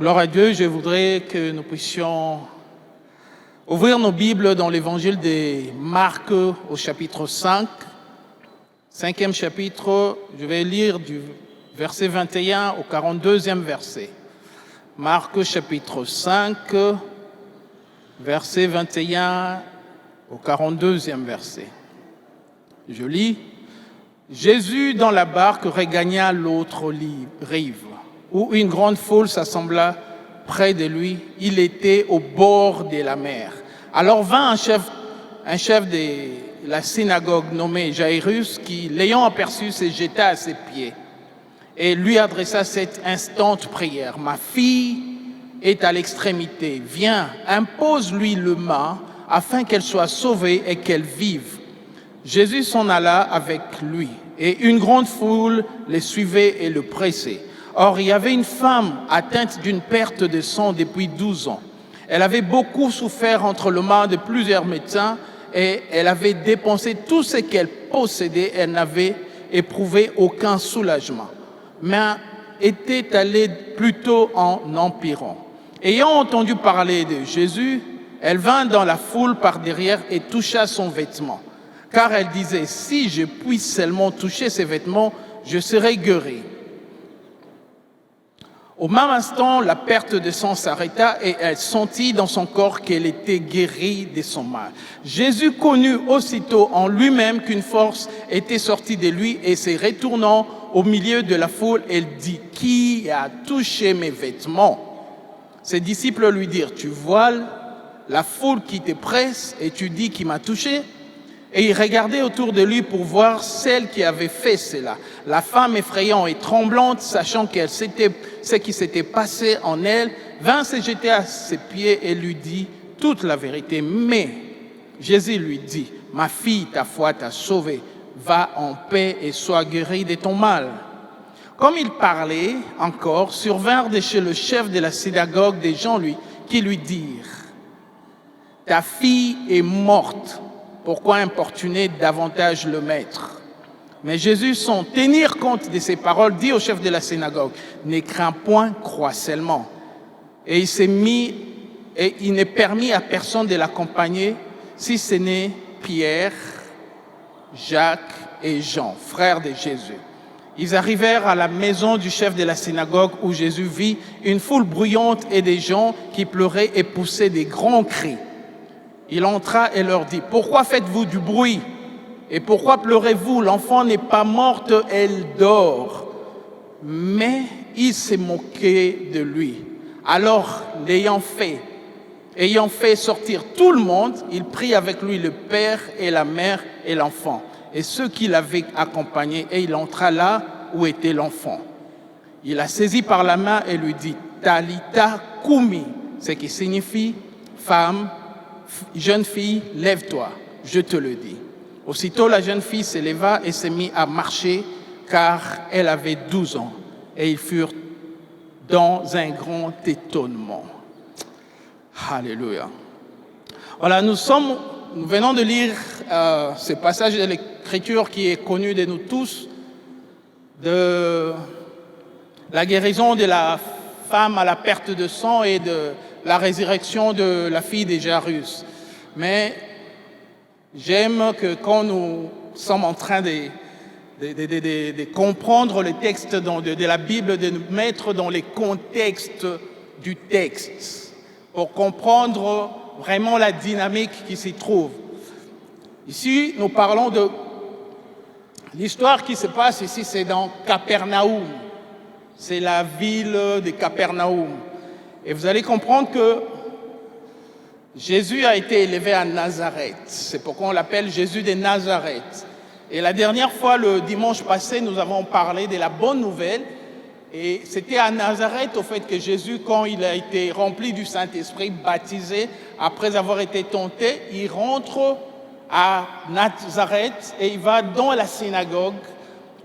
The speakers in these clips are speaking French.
Gloire à Dieu, je voudrais que nous puissions ouvrir nos Bibles dans l'évangile de Marc au chapitre 5. Cinquième chapitre, je vais lire du verset 21 au 42e verset. Marc chapitre 5, verset 21 au 42e verset. Je lis. Jésus dans la barque regagna l'autre rive, où une grande foule s'assembla près de lui. Il était au bord de la mer. Alors vint un chef de la synagogue nommé Jairus, qui, l'ayant aperçu, se jeta à ses pieds et lui adressa cette instante prière. « Ma fille est à l'extrémité. Viens, impose-lui le main afin qu'elle soit sauvée et qu'elle vive. » Jésus s'en alla avec lui, et une grande foule le suivait et le pressait. Or, il y avait une femme atteinte d'une perte de sang depuis 12 ans. Elle avait beaucoup souffert entre les mains de plusieurs médecins et elle avait dépensé tout ce qu'elle possédait. Elle n'avait éprouvé aucun soulagement, mais était allée plutôt en empirant. Ayant entendu parler de Jésus, elle vint dans la foule par derrière et toucha son vêtement. Car elle disait, si je puis seulement toucher ses vêtements, je serai guérie. Au même instant, la perte de sang s'arrêta et elle sentit dans son corps qu'elle était guérie de son mal. Jésus connut aussitôt en lui-même qu'une force était sortie de lui et se retournant au milieu de la foule, elle dit, qui a touché mes vêtements? Ses disciples lui dirent, tu vois la foule qui te presse et tu dis qui m'a touché? Et il regardait autour de lui pour voir celle qui avait fait cela. La femme effrayante et tremblante, sachant ce qui s'était passé en elle, vint se jeter à ses pieds et lui dit toute la vérité. Mais Jésus lui dit, ma fille, ta foi t'a sauvée, va en paix et sois guérie de ton mal. Comme il parlait encore, survinrent de chez le chef de la synagogue des gens qui lui dirent, ta fille est morte. Pourquoi importuner davantage le maître? Mais Jésus, sans tenir compte de ces paroles, dit au chef de la synagogue, ne crains point, crois seulement. Et il ne permit à personne de l'accompagner, si ce n'est Pierre, Jacques et Jean, frères de Jésus. Ils arrivèrent à la maison du chef de la synagogue où Jésus vit une foule bruyante et des gens qui pleuraient et poussaient des grands cris. Il entra et leur dit, pourquoi faites-vous du bruit? Et pourquoi pleurez-vous? L'enfant n'est pas morte, elle dort. Mais il s'est moqué de lui. Alors, ayant fait sortir tout le monde, il prit avec lui le père et la mère et l'enfant, et ceux qui l'avaient accompagné, et il entra là où était l'enfant. Il la saisit par la main et lui dit, Talita Kumi, ce qui signifie femme, jeune fille, lève-toi, je te le dis. Aussitôt, la jeune fille se leva et se mit à marcher, car elle avait 12 ans. Et ils furent dans un grand étonnement. Alléluia. Voilà, nous venons de lire ce passage de l'Écriture qui est connu de nous tous, de la guérison de la femme à la perte de sang et de la résurrection de la fille de Jairus. Mais j'aime que quand nous sommes en train de comprendre le texte de la Bible, de nous mettre dans les contextes du texte pour comprendre vraiment la dynamique qui s'y trouve. Ici, nous parlons de l'histoire qui se passe ici, c'est dans Capernaum. C'est la ville de Capernaum. Et vous allez comprendre que Jésus a été élevé à Nazareth. C'est pourquoi on l'appelle Jésus de Nazareth. Et la dernière fois, le dimanche passé, nous avons parlé de la bonne nouvelle. Et c'était à Nazareth, au fait, que Jésus, quand il a été rempli du Saint-Esprit, baptisé, après avoir été tenté, il rentre à Nazareth et il va dans la synagogue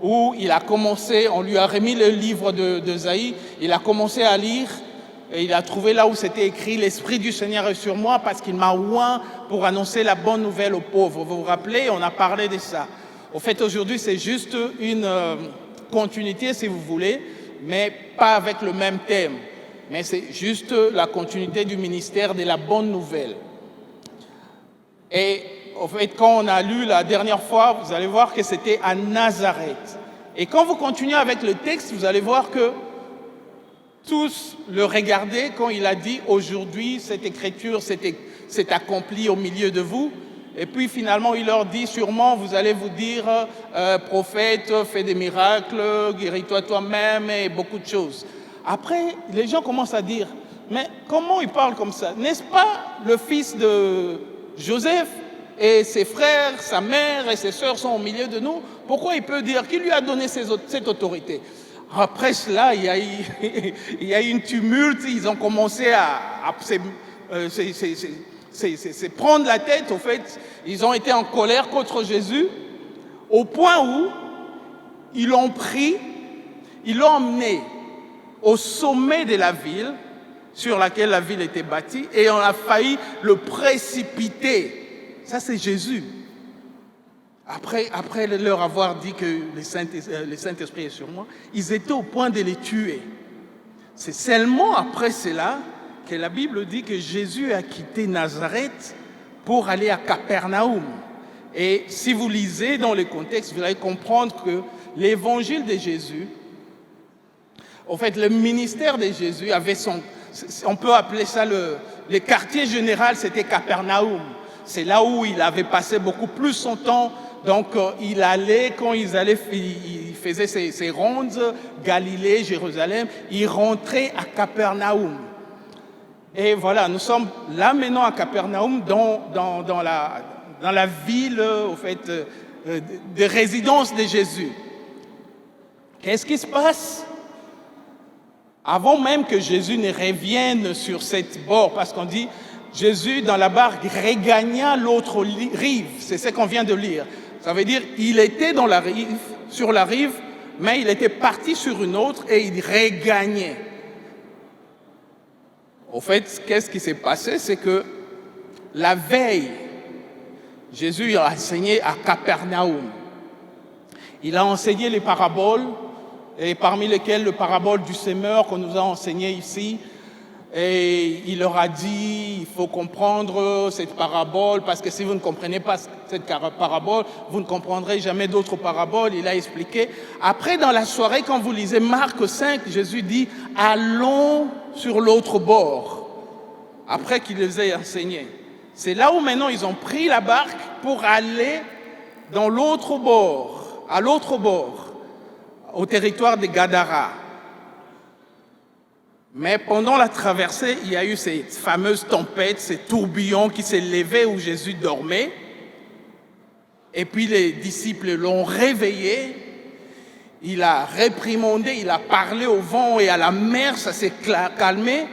où il a commencé, on lui a remis le livre d'Ésaïe, il a commencé à lire. Et il a trouvé là où c'était écrit « L'Esprit du Seigneur est sur moi parce qu'il m'a oint pour annoncer la bonne nouvelle aux pauvres ». Vous vous rappelez, on a parlé de ça. Au fait, aujourd'hui, c'est juste une continuité, si vous voulez, mais pas avec le même thème. mais c'est juste la continuité du ministère de la bonne nouvelle. Et en fait, quand on a lu la dernière fois, vous allez voir que c'était à Nazareth. Et quand vous continuez avec le texte, vous allez voir que tous le regardaient quand il a dit « Aujourd'hui, cette écriture s'est accomplie au milieu de vous ». Et puis finalement, il leur dit « Sûrement, vous allez vous dire prophète, fais des miracles, guéris-toi toi-même et beaucoup de choses ». Après, les gens commencent à dire « Mais comment il parle comme ça? N'est-ce pas le fils de Joseph et ses frères, sa mère et ses sœurs sont au milieu de nous? Pourquoi il peut dire qui lui a donné cette autorité ?» Après cela, il y a eu une tumulte, ils ont commencé à prendre la tête, au fait, ils ont été en colère contre Jésus, au point où ils l'ont pris, ils l'ont emmené au sommet de la ville, sur laquelle la ville était bâtie, et on a failli le précipiter. Ça, c'est Jésus. Après leur avoir dit que le Saint-Esprit est sur moi, ils étaient au point de les tuer. C'est seulement après cela que la Bible dit que Jésus a quitté Nazareth pour aller à Capernaum. Et si vous lisez dans le contexte, vous allez comprendre que l'évangile de Jésus, en fait, le ministère de Jésus avait on peut appeler ça le quartier général, c'était Capernaum. C'est là où il avait passé beaucoup plus son temps. Donc, il allait, quand il faisait ses rondes, Galilée, Jérusalem, il rentrait à Capernaum. Et voilà, nous sommes là maintenant à Capernaum, dans la ville, au fait, de résidence de Jésus. Qu'est-ce qui se passe? Avant même que Jésus ne revienne sur cette bord, parce qu'on dit, Jésus, dans la barque, regagna l'autre rive. C'est ce qu'on vient de lire. Ça veut dire il était sur la rive, mais il était parti sur une autre et il regagnait. Au fait, qu'est-ce qui s'est passé? C'est que la veille, Jésus a enseigné à Capernaum. Il a enseigné les paraboles, et parmi lesquelles le parabole du semeur qu'on nous a enseigné ici. Et il leur a dit, il faut comprendre cette parabole, parce que si vous ne comprenez pas cette parabole, vous ne comprendrez jamais d'autres paraboles. Il a expliqué. Après, dans la soirée, quand vous lisez Marc 5, Jésus dit, allons sur l'autre bord, après qu'il les ait enseignés. C'est là où maintenant ils ont pris la barque pour aller dans l'autre bord, à l'autre bord, au territoire de Gadara. Mais pendant la traversée, il y a eu ces fameuses tempêtes, ces tourbillons qui s'est levé où Jésus dormait. Et puis les disciples l'ont réveillé. Il a réprimandé, il a parlé au vent et à la mer, ça s'est calmé.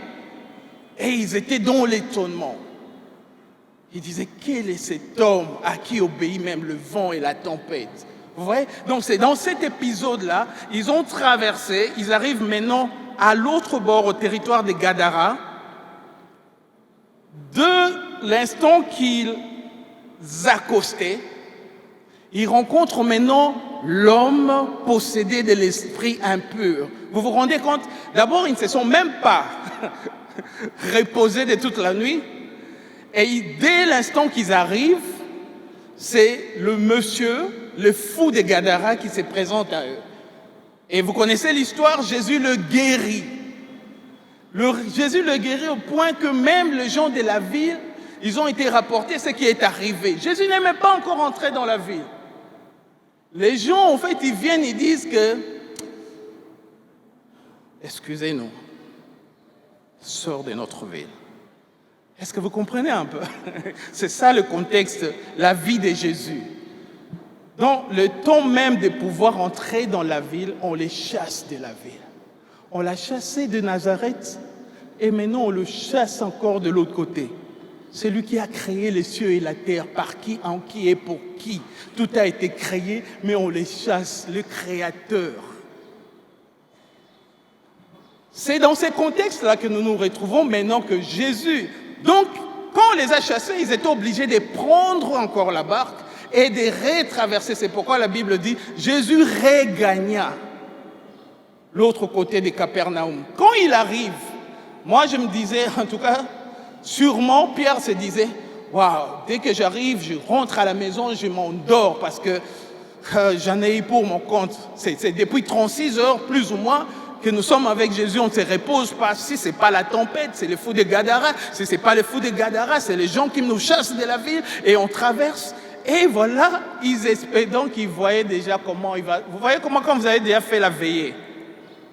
Et ils étaient dans l'étonnement. Ils disaient, quel est cet homme à qui obéit même le vent et la tempête? Vous voyez? Donc c'est dans cet épisode-là, ils ont traversé, ils arrivent maintenant à l'autre bord, au territoire de Gadara. De l'instant qu'ils accostaient, ils rencontrent maintenant l'homme possédé de l'esprit impur. Vous vous rendez compte? D'abord, ils ne se sont même pas reposés de toute la nuit. Et dès l'instant qu'ils arrivent, c'est le monsieur, le fou de Gadara, qui se présente à eux. Et vous connaissez l'histoire, Jésus le guérit. Jésus le guérit au point que même les gens de la ville, ils ont été rapportés ce qui est arrivé. Jésus n'est même pas encore entré dans la ville. Les gens, en fait, ils viennent, ils disent que, excusez-nous, sors de notre ville. Est-ce que vous comprenez un peu? C'est ça le contexte, la vie de Jésus. Dans le temps même de pouvoir entrer dans la ville, on les chasse de la ville. On l'a chassé de Nazareth et maintenant on le chasse encore de l'autre côté. C'est lui qui a créé les cieux et la terre, par qui, en qui et pour qui. Tout a été créé, mais on les chasse, le Créateur. C'est dans ces contextes-là que nous nous retrouvons maintenant que Jésus... Donc, quand on les a chassés, ils étaient obligés de prendre encore la barque et de retraverser. C'est pourquoi la Bible dit « Jésus regagna l'autre côté de Capernaum ». Quand il arrive Moi, je me disais, en tout cas, sûrement, Pierre se disait, waouh, dès que j'arrive, je rentre à la maison, je m'endors parce que j'en ai eu pour mon compte. C'est depuis 36 heures, plus ou moins, que nous sommes avec Jésus, on ne se repose pas. Si ce n'est pas la tempête, c'est les fous de Gadara. Si ce n'est pas les fous de Gadara, c'est les gens qui nous chassent de la ville et on traverse. Et voilà, ils espèrent, donc ils voyaient déjà comment il va. Vous voyez comment quand vous avez déjà fait la veillée,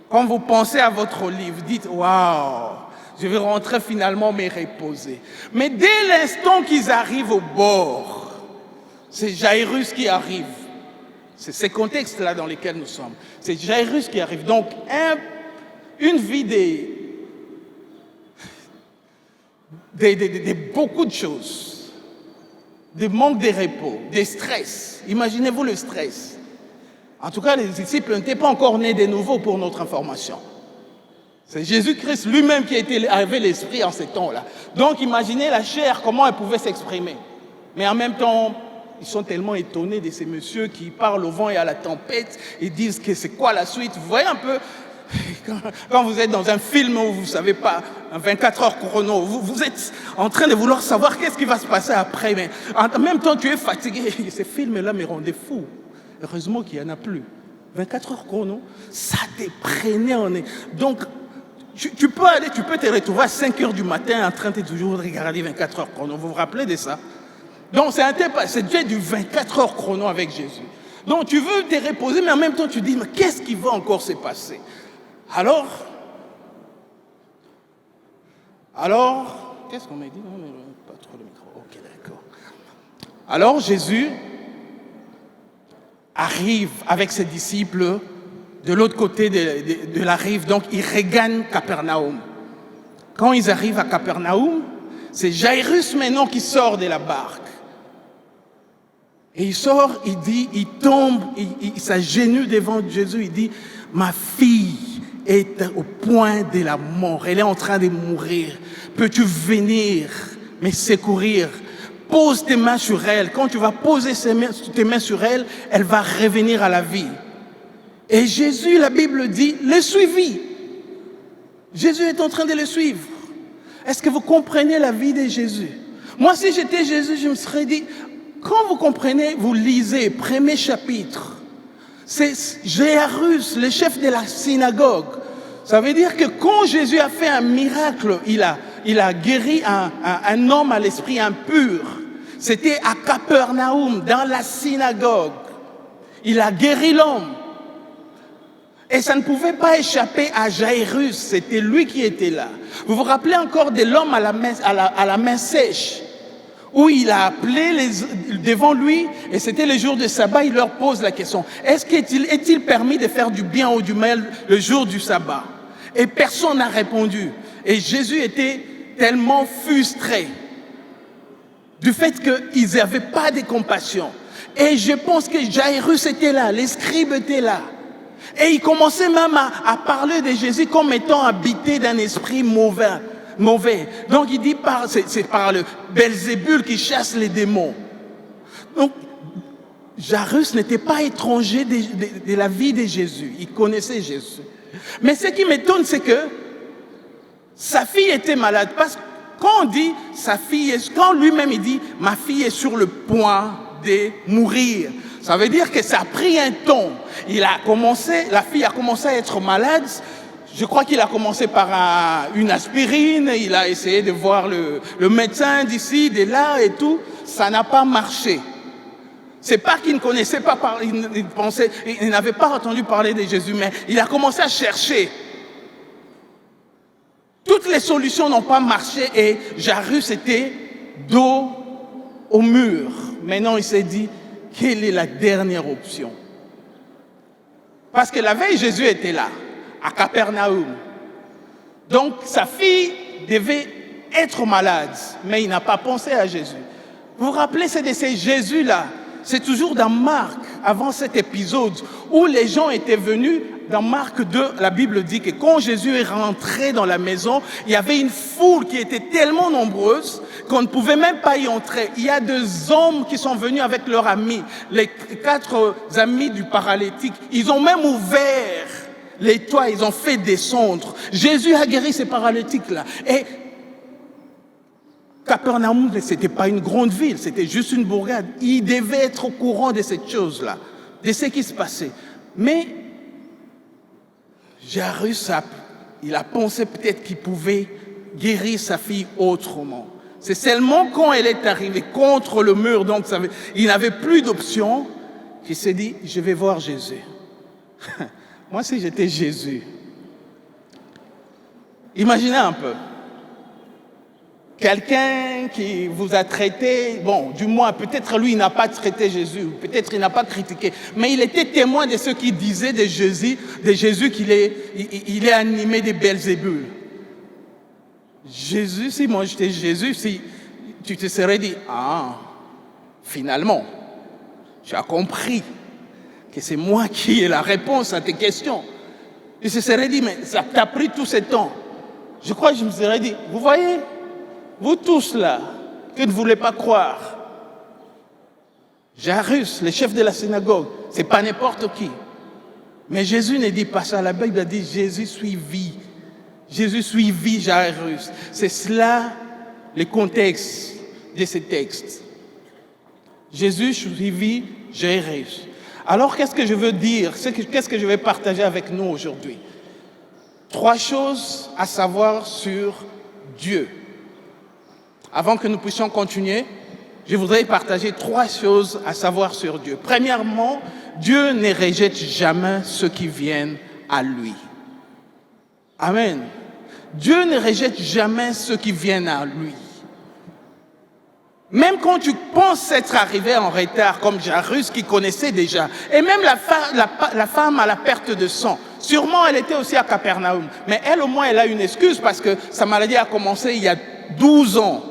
quand vous pensez à votre lit, vous dites, waouh, je vais rentrer finalement me reposer. Mais dès l'instant qu'ils arrivent au bord, c'est Jairus qui arrive. C'est ces contextes-là dans lesquels nous sommes. C'est Jairus qui arrive. Donc, une vie de beaucoup de choses. De manque de repos, de stress. Imaginez-vous le stress. En tout cas, les disciples n'étaient pas encore nés de nouveau pour notre information. C'est Jésus-Christ lui-même qui avait l'esprit en ces temps-là. Donc, imaginez la chair, comment elle pouvait s'exprimer. Mais en même temps, ils sont tellement étonnés de ces messieurs qui parlent au vent et à la tempête et disent que c'est quoi la suite. Vous voyez un peu, quand vous êtes dans un film où vous ne savez pas, un 24 heures chrono, vous êtes en train de vouloir savoir qu'est-ce qui va se passer après. Mais en même temps, tu es fatigué. Ces films-là me rendaient fou. Heureusement qu'il n'y en a plus. 24 heures chrono, ça te prenait en nez. Donc, tu peux te retrouver à 5 heures du matin en train de toujours regarder 24 heures chrono. Vous vous rappelez de ça? Donc, c'est déjà du 24 heures chrono avec Jésus. Donc, tu veux te reposer, mais en même temps, tu dis, mais qu'est-ce qui va encore se passer? Alors, qu'est-ce qu'on m'a dit? Non, mais pas trop le micro. Ok, d'accord. Alors, Jésus arrive avec ses disciples de l'autre côté de la rive. Donc, ils regagnent Capernaum. Quand ils arrivent à Capernaum, c'est Jairus maintenant qui sort de la barque. Et il sort, il tombe, il s'agenouille devant Jésus, il dit, ma fille est au point de la mort, elle est en train de mourir. Peux-tu venir me secourir? Pose tes mains sur elle. Quand tu vas poser tes mains sur elle, elle va revenir à la vie. Et Jésus, la Bible dit, le suivit. Jésus est en train de le suivre. Est-ce que vous comprenez la vie de Jésus? Moi, si j'étais Jésus, je me serais dit, quand vous comprenez, vous lisez, premier chapitre, c'est Jairus, le chef de la synagogue. Ça veut dire que quand Jésus a fait un miracle, il a guéri un homme à l'esprit impur. C'était à Capernaum, dans la synagogue. Il a guéri l'homme. Et ça ne pouvait pas échapper à Jairus, c'était lui qui était là. Vous vous rappelez encore de l'homme à la main sèche, où il a appelé devant lui, et c'était le jour de sabbat, il leur pose la question, est-il permis de faire du bien ou du mal le jour du sabbat? Et personne n'a répondu. Et Jésus était tellement frustré du fait qu'ils n'avaient pas de compassion. Et je pense que Jairus était là, les scribes étaient là. Et il commençait même à parler de Jésus comme étant habité d'un esprit mauvais. Donc il dit, c'est par le Belzébul qui chasse les démons. Donc Jairus n'était pas étranger de la vie de Jésus. Il connaissait Jésus. Mais ce qui m'étonne, c'est que sa fille était malade. Parce que quand on dit sa fille, quand lui-même il dit, ma fille est sur le point de mourir, ça veut dire que ça a pris un temps. La fille a commencé à être malade. Je crois qu'il a commencé par une aspirine. Il a essayé de voir le médecin d'ici, de là et tout. Ça n'a pas marché. C'est pas qu'il ne connaissait pas, il n'avait pas entendu parler de Jésus, mais il a commencé à chercher. Toutes les solutions n'ont pas marché et Jairus était dos au mur. Maintenant, il s'est dit, quelle est la dernière option? Parce que la veille, Jésus était là, à Capernaum. Donc, sa fille devait être malade, mais il n'a pas pensé à Jésus. Vous vous rappelez, c'est de ces Jésus-là. C'est toujours dans Marc, avant cet épisode, où les gens étaient venus. Dans Marc 2, la Bible dit que quand Jésus est rentré dans la maison, il y avait une foule qui était tellement nombreuse qu'on ne pouvait même pas y entrer. Il y a 2 hommes qui sont venus avec leurs amis, les 4 amis du paralytique. Ils ont même ouvert les toits, ils ont fait descendre. Jésus a guéri ces paralytiques-là. Et Capernaum, ce n'était pas une grande ville, c'était juste une bourgade. Il devait être au courant de cette chose-là, de ce qui se passait. Mais Jairus, il a pensé peut-être qu'il pouvait guérir sa fille autrement. C'est seulement quand elle est arrivée contre le mur, donc il n'avait plus d'option, qu'il s'est dit, je vais voir Jésus. Moi, si j'étais Jésus, imaginez un peu. Quelqu'un qui vous a traité, bon, du moins, peut-être lui, il n'a pas traité Jésus, peut-être il n'a pas critiqué, mais il était témoin de ce qu'il disait de Jésus qu'il il est animé de Belzébul. Jésus, si moi j'étais Jésus, si tu te serais dit, ah, finalement, tu as compris que c'est moi qui ai la réponse à tes questions. Tu te serais dit, mais ça t'a pris tout ce temps. Je crois que je me serais dit, vous voyez, vous tous là, qui ne voulez pas croire, Jairus, le chef de la synagogue, c'est pas n'importe qui. Mais Jésus ne dit pas ça. La Bible a dit Jésus suivit Jairus. C'est cela le contexte de ces textes. Jésus suivit Jairus. Alors qu'est-ce que je veux dire? Qu'est-ce que je vais partager avec nous aujourd'hui? 3 choses à savoir sur Dieu. Avant que nous puissions continuer, je voudrais partager 3 choses à savoir sur Dieu. Premièrement, Dieu ne rejette jamais ceux qui viennent à lui. Amen. Dieu ne rejette jamais ceux qui viennent à lui. Même quand tu penses être arrivé en retard, comme Jairus qui connaissait déjà, et même la femme à la perte de sang, sûrement elle était aussi à Capernaum, mais elle au moins elle a une excuse parce que sa maladie a commencé il y a 12 ans.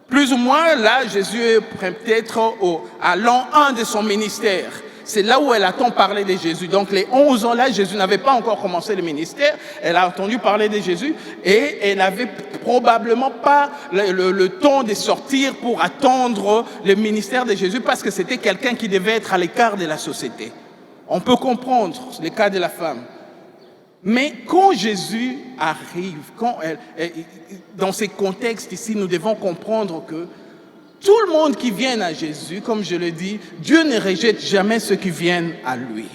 Plus ou moins, là, Jésus est peut-être à l'an 1 de son ministère. C'est là où elle entend parler de Jésus. Donc, les 11 ans là, Jésus n'avait pas encore commencé le ministère. Elle a entendu parler de Jésus et elle n'avait probablement pas le temps de sortir pour attendre le ministère de Jésus parce que c'était quelqu'un qui devait être à l'écart de la société. On peut comprendre le cas de la femme. Mais quand Jésus arrive, dans ces contextes ici, nous devons comprendre que tout le monde qui vient à Jésus, comme je le dis, Dieu ne rejette jamais ceux qui viennent à lui.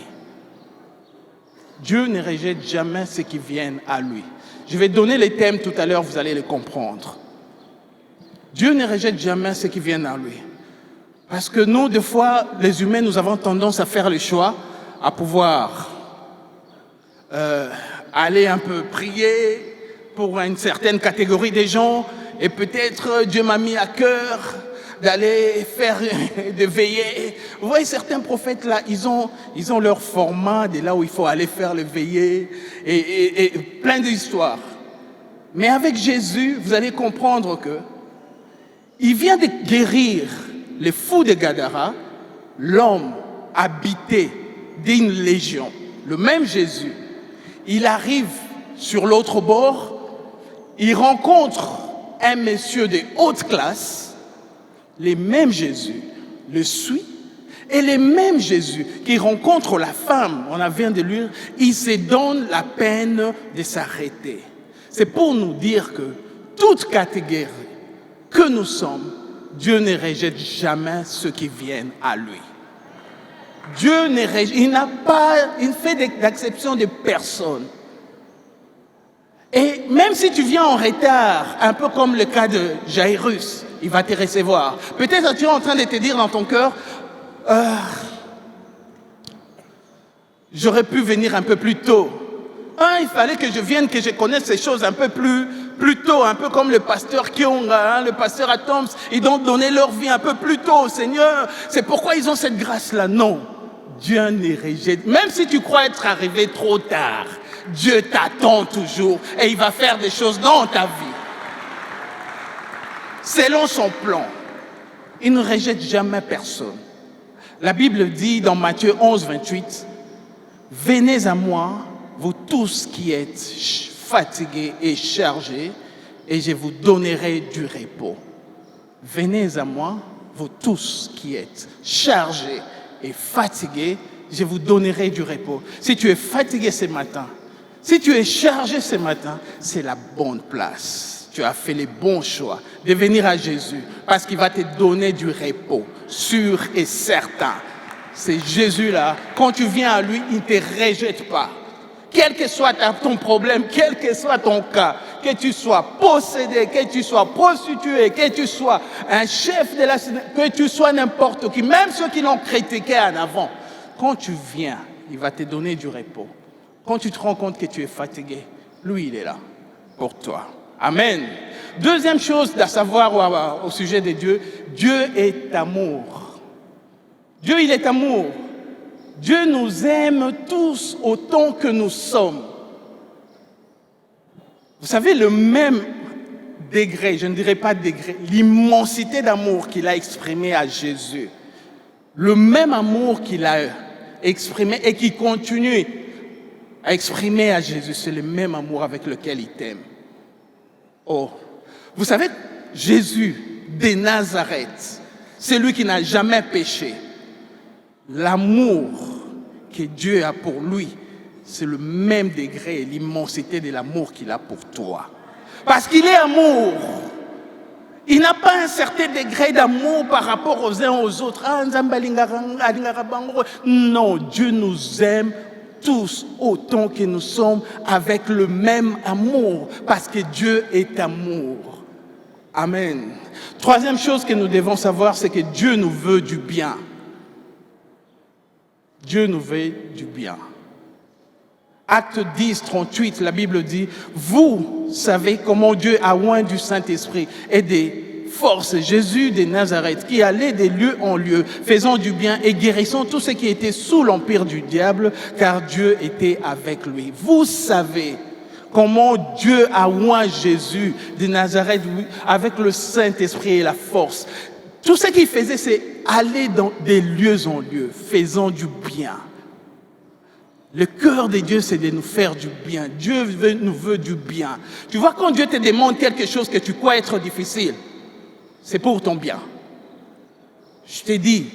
Dieu ne rejette jamais ceux qui viennent à lui. Je vais donner les thèmes tout à l'heure, vous allez les comprendre. Dieu ne rejette jamais ceux qui viennent à lui. Parce que nous, des fois, les humains, nous avons tendance à faire le choix, à pouvoir aller un peu prier pour une certaine catégorie de gens, et peut-être Dieu m'a mis à cœur d'aller faire de veillées. Vous voyez, certains prophètes là, ils ont leur format de là où il faut aller faire le veillées et plein d'histoires. Mais avec Jésus, vous allez comprendre que il vient de guérir les fous de Gadara, l'homme habité d'une légion, le même Jésus. Il arrive sur l'autre bord, il rencontre un monsieur de haute classe, les mêmes Jésus le suit, et les mêmes Jésus qui rencontre la femme, on vient de lire, il se donne la peine de s'arrêter. C'est pour nous dire que toute catégorie que nous sommes, Dieu ne rejette jamais ceux qui viennent à lui. Dieu ne fait d'exception de personne. Et même si tu viens en retard, un peu comme le cas de Jairus, il va te recevoir. Peut-être tu es en train de te dire dans ton cœur, j'aurais pu venir un peu plus tôt. Il fallait que je vienne, que je connaisse ces choses un peu plus tôt, un peu comme le pasteur Kionga, le pasteur Atoms, ils ont donné leur vie un peu plus tôt au Seigneur. C'est pourquoi ils ont cette grâce-là. Non, Dieu ne rejette. Même si tu crois être arrivé trop tard, Dieu t'attend toujours et il va faire des choses dans ta vie. Selon son plan, il ne rejette jamais personne. La Bible dit dans Matthieu 11, 28, « Venez à moi, vous tous qui êtes fatigués et chargés, et je vous donnerai du repos. » Venez à moi, vous tous qui êtes chargés et fatigués, je vous donnerai du repos. Si tu es fatigué ce matin, si tu es chargé ce matin, c'est la bonne place. Tu as fait les bons choix de venir à Jésus parce qu'il va te donner du repos, sûr et certain. C'est Jésus-là. Quand tu viens à lui, il ne te rejette pas. Quel que soit ton problème, quel que soit ton cas, que tu sois possédé, que tu sois prostitué, que tu sois un chef de la que tu sois n'importe qui, même ceux qui l'ont critiqué en avant, quand tu viens, il va te donner du repos. Quand tu te rends compte que tu es fatigué, lui, il est là pour toi. Amen. Deuxième chose à savoir au sujet de Dieu, Dieu est amour. Dieu, il est amour. Dieu nous aime tous autant que nous sommes. Vous savez, le même degré, je ne dirais pas degré, l'immensité d'amour qu'il a exprimé à Jésus, le même amour qu'il a exprimé et qui continue à exprimer à Jésus, c'est le même amour avec lequel il t'aime. Oh, vous savez, Jésus de Nazareth, c'est lui qui n'a jamais péché. L'amour que Dieu a pour lui, c'est le même degré et l'immensité de l'amour qu'il a pour toi. Parce qu'il est amour. Il n'a pas un certain degré d'amour par rapport aux uns aux autres. Non, Dieu nous aime tous autant que nous sommes avec le même amour. Parce que Dieu est amour. Amen. Troisième chose que nous devons savoir, c'est que Dieu nous veut du bien. Dieu nous veut du bien. Acte 10, 38, la Bible dit, vous savez comment Dieu a oint du Saint-Esprit et des forces Jésus de Nazareth, qui allait de lieu en lieu, faisant du bien et guérissant tous ceux qui étaient sous l'empire du diable, car Dieu était avec lui. Vous savez comment Dieu a oint Jésus de Nazareth avec le Saint-Esprit et la force. Tout ce qu'il faisait, c'est aller dans des lieux en lieu, faisant du bien. Le cœur de Dieu, c'est de nous faire du bien. Dieu nous veut du bien. Tu vois, quand Dieu te demande quelque chose que tu crois être difficile, c'est pour ton bien. Je t'ai dit,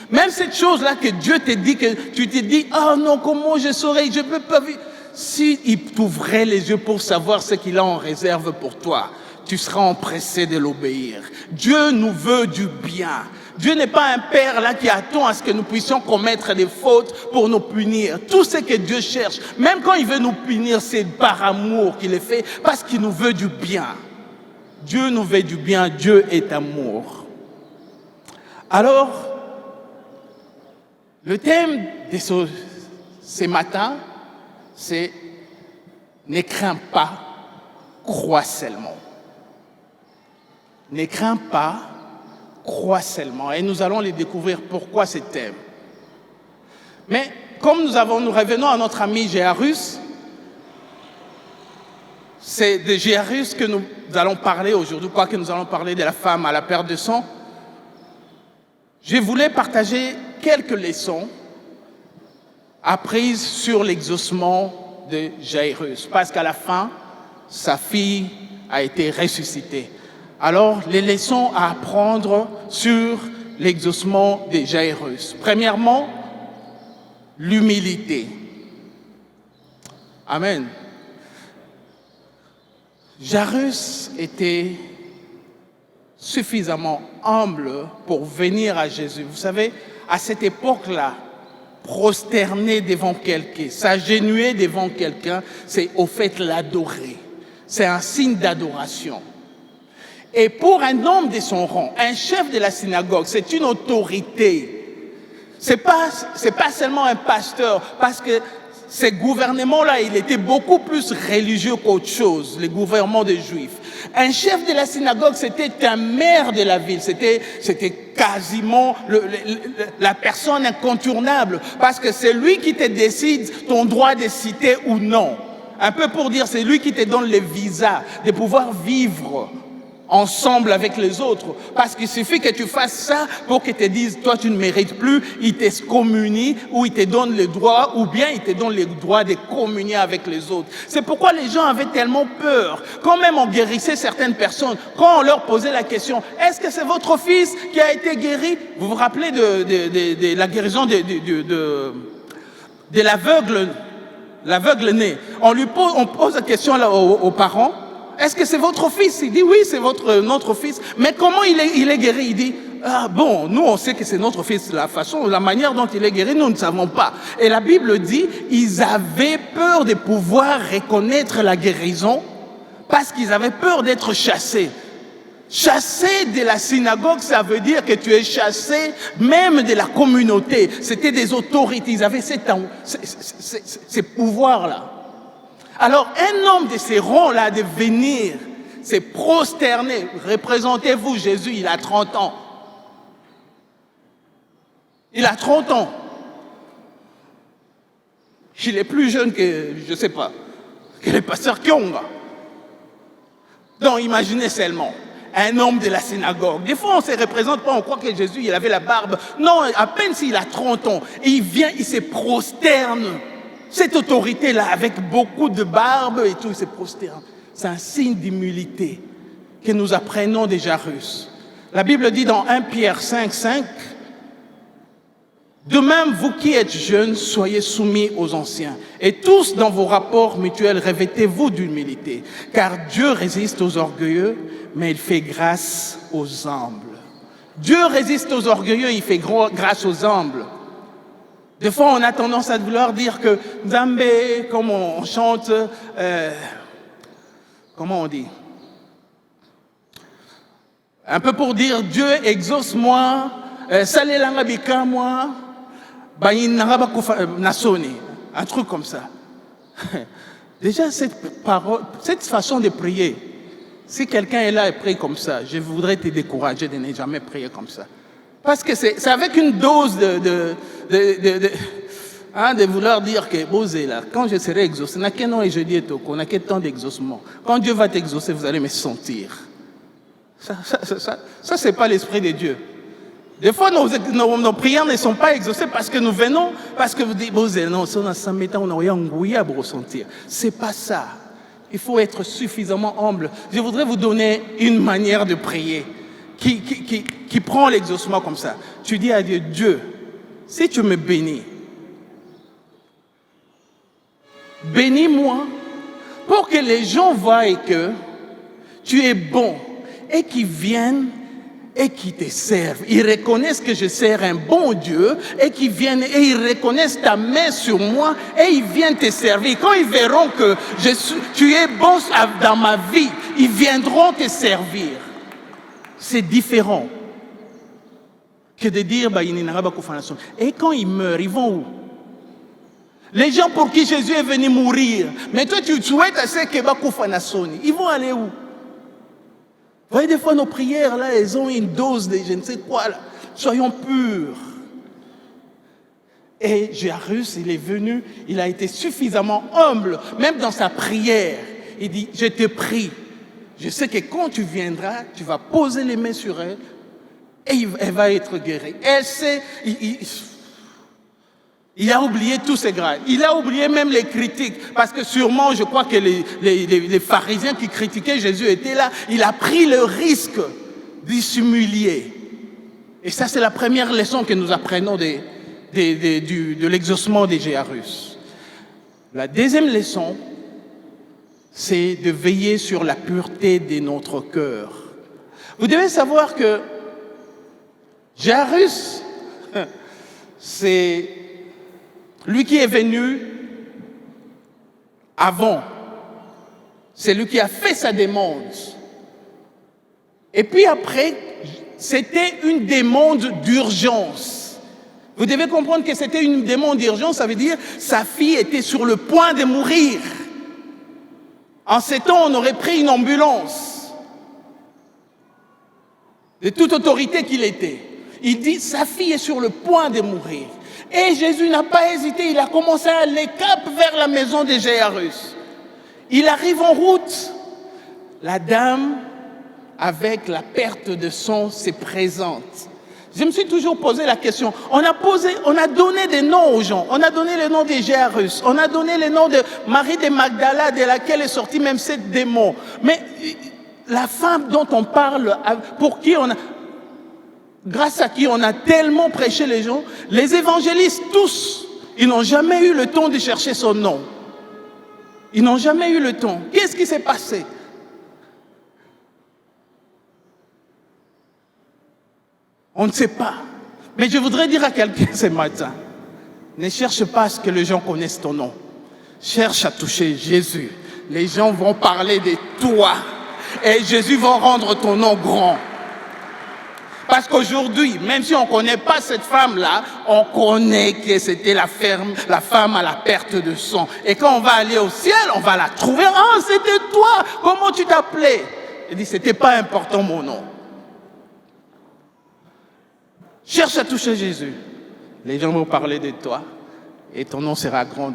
même cette chose-là que Dieu te dit, que tu te dis, oh non, comment je saurais, je ne peux pas vivre. S'il t'ouvrait les yeux pour savoir ce qu'il a en réserve pour toi, tu seras empressé de l'obéir. Dieu nous veut du bien. Dieu n'est pas un père là qui attend à ce que nous puissions commettre des fautes pour nous punir. Tout ce que Dieu cherche, même quand il veut nous punir, c'est par amour qu'il le fait, parce qu'il nous veut du bien. Dieu nous veut du bien, Dieu est amour. Alors, le thème de ce matin, c'est « Ne crains pas, crois seulement ». Ne crains pas, crois seulement. Et nous allons les découvrir pourquoi ce thème. Mais comme nous revenons à notre ami Jairus, c'est de Jairus que nous allons parler aujourd'hui, quoique nous allons parler de la femme à la perte de sang. Je voulais partager quelques leçons apprises sur l'exaucement de Jairus, parce qu'à la fin, sa fille a été ressuscitée. Alors, les leçons à apprendre sur l'exaucement de Jairus. Premièrement, l'humilité. Amen. Jairus était suffisamment humble pour venir à Jésus. Vous savez, à cette époque-là, prosterner devant quelqu'un, s'agenouiller devant quelqu'un, c'est au fait l'adorer. C'est un signe d'adoration. Et pour un homme de son rang, un chef de la synagogue, c'est une autorité. C'est pas seulement un pasteur, parce que ce gouvernement-là, il était beaucoup plus religieux qu'autre chose, le gouvernement des Juifs. Un chef de la synagogue, c'était un maire de la ville, c'était quasiment la personne incontournable, parce que c'est lui qui te décide ton droit de citer ou non. Un peu pour dire, c'est lui qui te donne le visa de pouvoir vivre ensemble avec les autres. Parce qu'il suffit que tu fasses ça pour qu'ils te disent, toi tu ne mérites plus, ils t'excommunient ou ils te donnent le droit, ou bien ils te donnent le droit de communier avec les autres. C'est pourquoi les gens avaient tellement peur. Quand même on guérissait certaines personnes, quand on leur posait la question, est-ce que c'est votre fils qui a été guéri? Vous vous rappelez de la guérison de l'aveugle né. On pose la question là aux parents, est-ce que c'est votre fils? Il dit oui, c'est notre fils. Mais comment il est guéri? Il dit, ah bon, nous on sait que c'est notre fils. La manière dont il est guéri, nous ne savons pas. Et la Bible dit, ils avaient peur de pouvoir reconnaître la guérison parce qu'ils avaient peur d'être chassés. Chasser de la synagogue, ça veut dire que tu es chassé même de la communauté. C'était des autorités, ils avaient ces pouvoirs-là. Alors, un homme de ces rangs-là, de venir se prosterner, représentez-vous Jésus, il a 30 ans. Il a 30 ans. Il est plus jeune que, je ne sais pas, que le pasteur Kyonga. Donc, imaginez seulement. Un homme de la synagogue. Des fois, on ne se représente pas, on croit que Jésus, il avait la barbe. Non, à peine s'il a 30 ans, et il vient, il se prosterne. Cette autorité-là, avec beaucoup de barbe et tout, il se prosterne. C'est un signe d'humilité que nous apprenons de Jairus. La Bible dit dans 1 Pierre 5:5, de même, vous qui êtes jeunes, soyez soumis aux anciens. Et tous, dans vos rapports mutuels, revêtez-vous d'humilité. Car Dieu résiste aux orgueilleux, mais il fait grâce aux humbles. Dieu résiste aux orgueilleux, il fait grâce aux humbles. Des fois, on a tendance à vouloir dire que Zambé, comme on chante, comment on dit? Un peu pour dire Dieu exauce-moi, Salelanga bika moi, un truc comme ça. Déjà, cette façon de prier, si quelqu'un est là et prie comme ça, je voudrais te décourager de ne jamais prier comme ça. Parce que c'est avec une dose de vouloir dire que, Bosé, là, quand je serai exaucé, on n'a quel temps d'exaucement. Quand Dieu va t'exaucer, vous allez me sentir. Ça c'est pas l'esprit de Dieu. Des fois, nos prières ne sont pas exaucées parce que nous venons, parce que vous dites, Bosé, non, ça, on a un pour ressentir. C'est pas ça. Il faut être suffisamment humble. Je voudrais vous donner une manière de prier qui prend l'exaucement comme ça. Tu dis à Dieu, Dieu, si tu me bénis, bénis-moi pour que les gens voient que tu es bon et qu'ils viennent et qu'ils te servent. Ils reconnaissent que je sers un bon Dieu et qu'ils viennent et ils reconnaissent ta main sur moi et ils viennent te servir. Quand ils verront que tu es bon dans ma vie, ils viendront te servir. C'est différent que de dire et quand ils meurent, ils vont où? Les gens pour qui Jésus est venu mourir, mais toi tu souhaites à ce que ils vont aller où? Vous voyez, des fois nos prières là, elles ont une dose de je ne sais quoi là. Soyons purs. Et Jairus, il est venu, il a été suffisamment humble, même dans sa prière. Il dit, je te prie, je sais que quand tu viendras, tu vas poser les mains sur elle et elle va être guérie. Elle sait, il a oublié tous ses grades. Il a oublié même les critiques. Parce que sûrement, je crois que les pharisiens qui critiquaient Jésus étaient là. Il a pris le risque de s'humilier. Et ça, c'est la première leçon que nous apprenons de l'exaucement de Jairus. La deuxième leçon, c'est de veiller sur la pureté de notre cœur. Vous devez savoir que Jairus, c'est lui qui est venu avant. C'est lui qui a fait sa demande. Et puis après, c'était une demande d'urgence. Vous devez comprendre que c'était une demande d'urgence, ça veut dire sa fille était sur le point de mourir. En ces temps, on aurait pris une ambulance. De toute autorité qu'il était. Il dit, sa fille est sur le point de mourir. Et Jésus n'a pas hésité, il a commencé à aller cap vers la maison de Jairus. Il arrive en route. La dame, avec la perte de sang, se présente. Je me suis toujours posé la question. On a donné des noms aux gens. On a donné le nom de Jairus. On a donné le nom de Marie de Magdala, de laquelle est sorti même cette démon. Mais la femme dont on parle, pour qui on a... Grâce à qui on a tellement prêché les gens, les évangélistes tous, Ils n'ont jamais eu le temps de chercher son nom. Ils n'ont jamais eu le temps. Qu'est-ce qui s'est passé? On ne sait pas. Mais je voudrais dire à quelqu'un ce matin, ne cherche pas à ce que les gens connaissent ton nom. Cherche à toucher Jésus. Les gens vont parler de toi. Et Jésus va rendre ton nom grand. Parce qu'aujourd'hui, même si on ne connaît pas cette femme-là, on connaît que c'était la femme à la perte de sang. Et quand on va aller au ciel, on va la trouver. Ah, c'était toi. Comment tu t'appelais? Il dit, c'était pas important mon nom. Cherche à toucher Jésus. Les gens vont parler de toi. Et ton nom sera grand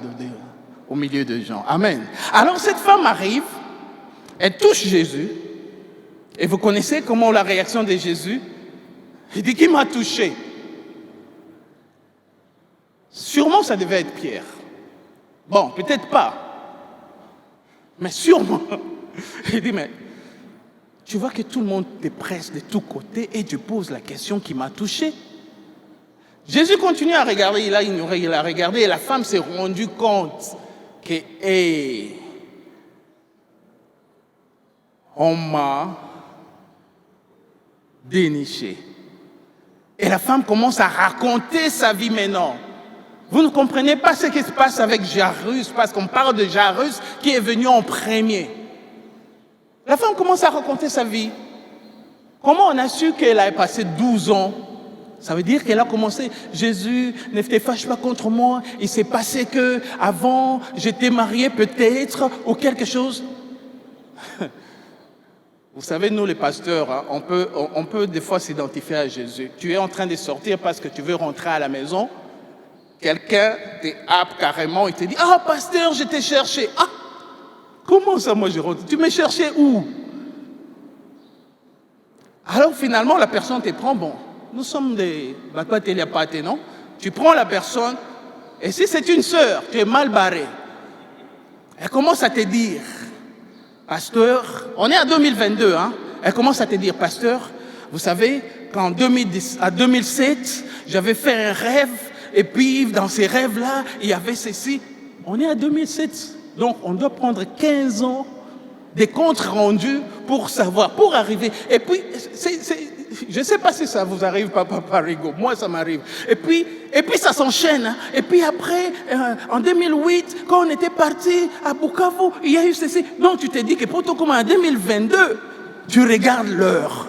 au milieu de gens. Amen. Alors cette femme arrive, elle touche Jésus. Et vous connaissez comment la réaction de Jésus? Il dit, qui m'a touché? Sûrement, ça devait être Pierre. Bon, peut-être pas. Mais sûrement. Il dit, mais tu vois que tout le monde te presse de tous côtés et tu poses la question qui m'a touché. Jésus continue à regarder, il a ignoré, il a regardé et la femme s'est rendue compte que, hey, on m'a déniché. Et la femme commence à raconter sa vie maintenant. Vous ne comprenez pas ce qui se passe avec Jairus, parce qu'on parle de Jairus qui est venu en premier. La femme commence à raconter sa vie. Comment on a su qu'elle a passé 12 ans? Ça veut dire qu'elle a commencé, Jésus, ne te fâche pas contre moi, il s'est passé que avant j'étais mariée peut-être, ou quelque chose. Vous savez, nous les pasteurs, hein, on peut des fois s'identifier à Jésus. Tu es en train de sortir parce que tu veux rentrer à la maison. Quelqu'un te happe carrément et te dit, ah pasteur, je t'ai cherché. Ah, comment ça moi je rentre? Tu m'as cherché où? Alors finalement la personne te prend, bon, nous sommes des batouatelia-pâté, non? Tu prends la personne et si c'est une sœur, tu es mal barré. Elle commence à te dire, pasteur, on est en 2022, hein? Elle commence à te dire, pasteur, vous savez, qu'en 2007, j'avais fait un rêve, et puis dans ces rêves-là, il y avait ceci. On est en 2007, donc on doit prendre 15 ans des comptes rendus pour savoir, pour arriver. Et puis, je ne sais pas si ça vous arrive, Papa Parigo, moi ça m'arrive. Et puis ça s'enchaîne. Hein. Et puis après, en 2008, quand on était parti à Bukavu, il y a eu ceci. Donc tu te dis que pour toi, comme en 2022, tu regardes l'heure.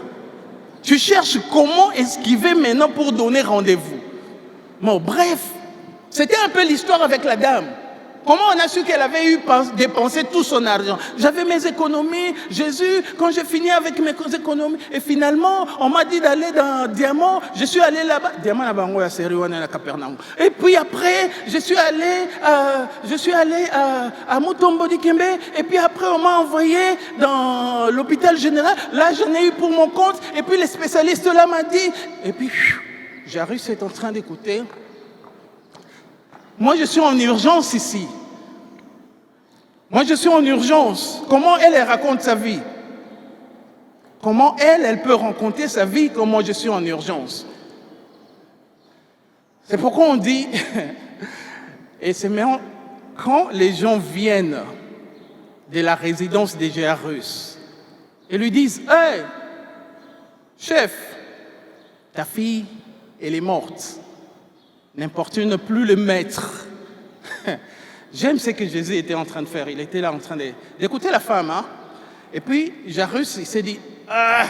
Tu cherches comment esquiver maintenant pour donner rendez-vous. Bon, bref, c'était un peu l'histoire avec la dame. Comment on a su qu'elle avait dépensé tout son argent? J'avais mes économies, Jésus, quand j'ai fini avec mes économies, et finalement, on m'a dit d'aller dans Diamant, je suis allé là-bas. Diamant, à Capernaum. Et puis après, je suis allé à Mutombo Dikembe, et puis après, on m'a envoyé dans l'hôpital général. Là, j'en ai eu pour mon compte, et puis les spécialistes là m'ont dit, et puis, Jairus est en train d'écouter. Moi, je suis en urgence ici. Moi, je suis en urgence. Comment elle raconte sa vie? Comment elle peut raconter sa vie comme moi, je suis en urgence? C'est pourquoi on dit, et c'est maintenant, quand les gens viennent de la résidence de Jairus, ils lui disent, « Hey, chef, ta fille, elle est morte. N'importune plus le maître. » J'aime ce que Jésus était en train de faire. Il était là en train d'écouter la femme. Hein? Et puis, Jairus, il s'est dit, ah!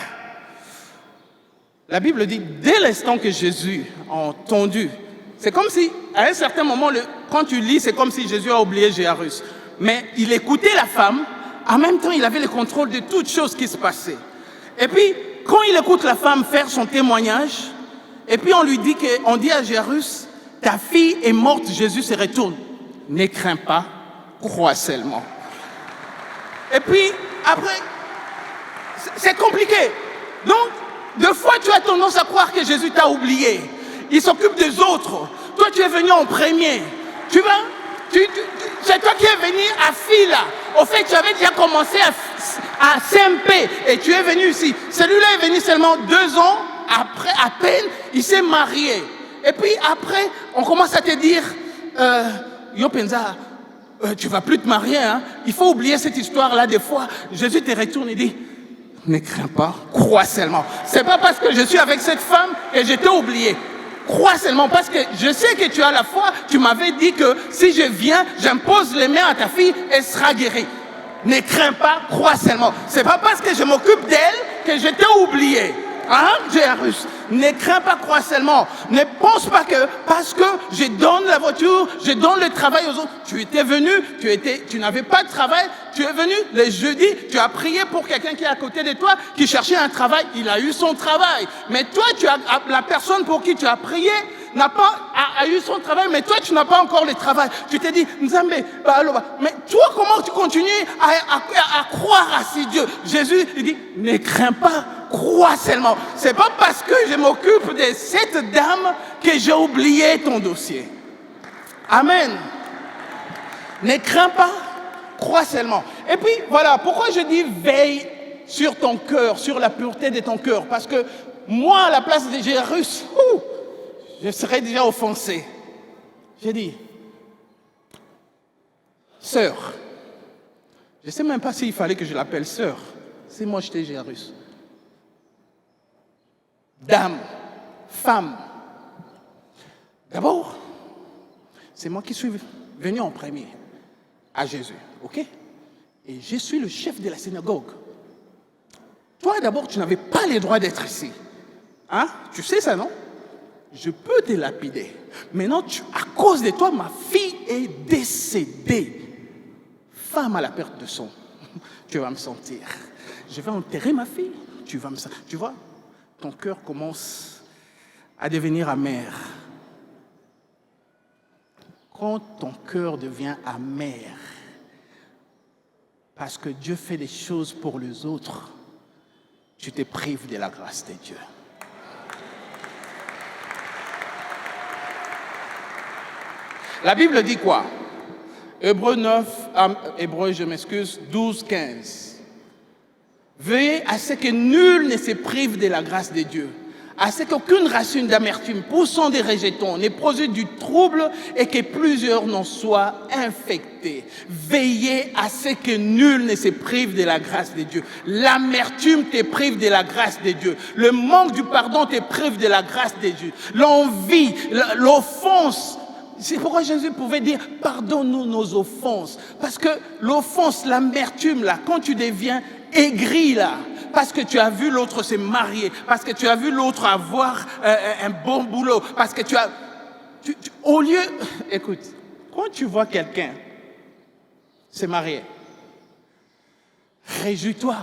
La Bible dit, dès l'instant que Jésus a entendu, c'est comme si, à un certain moment, quand tu lis, c'est comme si Jésus a oublié Jairus. Mais il écoutait la femme, en même temps, il avait le contrôle de toutes choses qui se passaient. Et puis, quand il écoute la femme faire son témoignage, et puis on dit à Jairus, ta fille est morte, Jésus se retourne. Ne crains pas, crois seulement. Et puis, après, c'est compliqué. Donc, deux fois, tu as tendance à croire que Jésus t'a oublié. Il s'occupe des autres. Toi, tu es venu en premier. Tu vois, c'est toi qui es venu à fila. Au fait, tu avais déjà commencé à CMP et tu es venu ici. Celui-là est venu seulement 2 ans après, à peine, il s'est marié. Et puis après, on commence à te dire, yo penza, tu vas plus te marier, hein? Il faut oublier cette histoire-là des fois. Jésus te retourne et dit, ne crains pas, crois seulement. C'est pas parce que je suis avec cette femme que je t'ai oublié. Crois seulement parce que je sais que tu as la foi. Tu m'avais dit que si je viens, j'impose les mains à ta fille, elle sera guérie. Ne crains pas, crois seulement. C'est pas parce que je m'occupe d'elle que je t'ai oublié. Hein, Jairus? Ne crains pas, crois seulement. Ne pense pas que parce que je donne la voiture, je donne le travail aux autres. Tu étais venu, tu n'avais pas de travail, tu es venu le jeudi, tu as prié pour quelqu'un qui est à côté de toi, qui cherchait un travail, il a eu son travail. Mais toi, la personne pour qui tu as prié a eu son travail, mais toi, tu n'as pas encore le travail. Tu t'es dit, Nzambe, mais toi, comment tu continues à croire à ce Dieu? Jésus, il dit, ne crains pas, crois seulement. C'est pas parce que je m'occupe de cette dame que j'ai oublié ton dossier. Amen. Ne crains pas, crois seulement. Et puis, voilà, pourquoi je dis veille sur ton cœur, sur la pureté de ton cœur? Parce que moi, à la place de Jairus, je serais déjà offensé. J'ai dit, sœur, je ne sais même pas s'il fallait que je l'appelle sœur. C'est moi, j'étais Jairus. Dame, femme. D'abord, c'est moi qui suis venu en premier à Jésus, ok? Et je suis le chef de la synagogue. Toi, d'abord, tu n'avais pas le droit d'être ici. Hein? Tu sais ça, non? Je peux te lapider. Maintenant, à cause de toi, ma fille est décédée. Femme à la perte de son. Tu vas me sentir. Je vais enterrer ma fille. Tu vas me sentir. Tu vois, ton cœur commence à devenir amer. Quand ton cœur devient amer, parce que Dieu fait des choses pour les autres, tu te prives de la grâce de Dieu. La Bible dit quoi? Hébreux 12, 15. Veuillez à ce que nul ne se prive de la grâce de Dieu, à ce qu'aucune racine d'amertume poussant des rejetons ne produise du trouble et que plusieurs n'en soient infectés. Veillez à ce que nul ne se prive de la grâce de Dieu. L'amertume te prive de la grâce de Dieu. Le manque du pardon te prive de la grâce de Dieu. L'envie, l'offense. C'est pourquoi Jésus pouvait dire, pardonne-nous nos offenses. Parce que l'offense, l'amertume, là, quand tu deviens aigri, là, parce que tu as vu l'autre se marier, parce que tu as vu l'autre avoir un bon boulot, parce que tu as... au lieu... Écoute, quand tu vois quelqu'un se marier, réjouis-toi.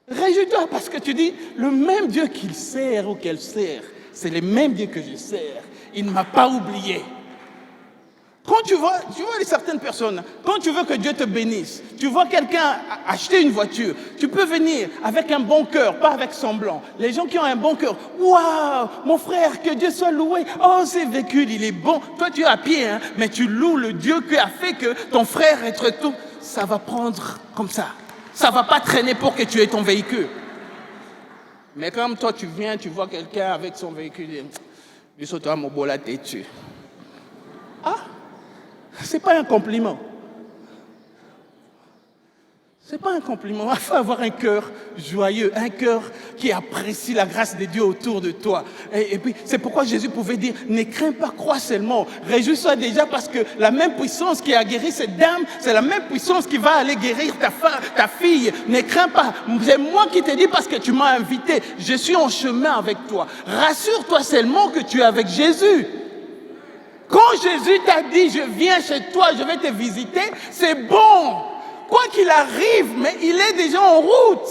Réjouis-toi parce que tu dis, le même Dieu qu'il sert ou qu'elle sert, c'est le même Dieu que je sers. Il ne m'a pas oublié. Quand tu vois certaines personnes, quand tu veux que Dieu te bénisse, tu vois quelqu'un acheter une voiture, tu peux venir avec un bon cœur, pas avec semblant. Les gens qui ont un bon cœur, waouh, mon frère, que Dieu soit loué. Oh, ce véhicule, il est bon. Toi, tu es à pied, hein, mais tu loues le Dieu qui a fait que ton frère être tout. Ça va prendre comme ça. Ça ne va pas traîner pour que tu aies ton véhicule. Mais comme toi, tu viens, tu vois quelqu'un avec son véhicule, lui saute à mon bol à tête dessus. Ah, c'est pas un compliment. C'est pas un compliment. Il faut avoir un cœur joyeux, un cœur qui apprécie la grâce de Dieu autour de toi. Et puis, c'est pourquoi Jésus pouvait dire, ne crains pas, crois seulement. Réjouis-toi déjà parce que la même puissance qui a guéri cette dame, c'est la même puissance qui va aller guérir ta fille. Ne crains pas. C'est moi qui te dis parce que tu m'as invité. Je suis en chemin avec toi. Rassure-toi seulement que tu es avec Jésus. Quand Jésus t'a dit, je viens chez toi, je vais te visiter, c'est bon. Quoi qu'il arrive, mais il est déjà en route.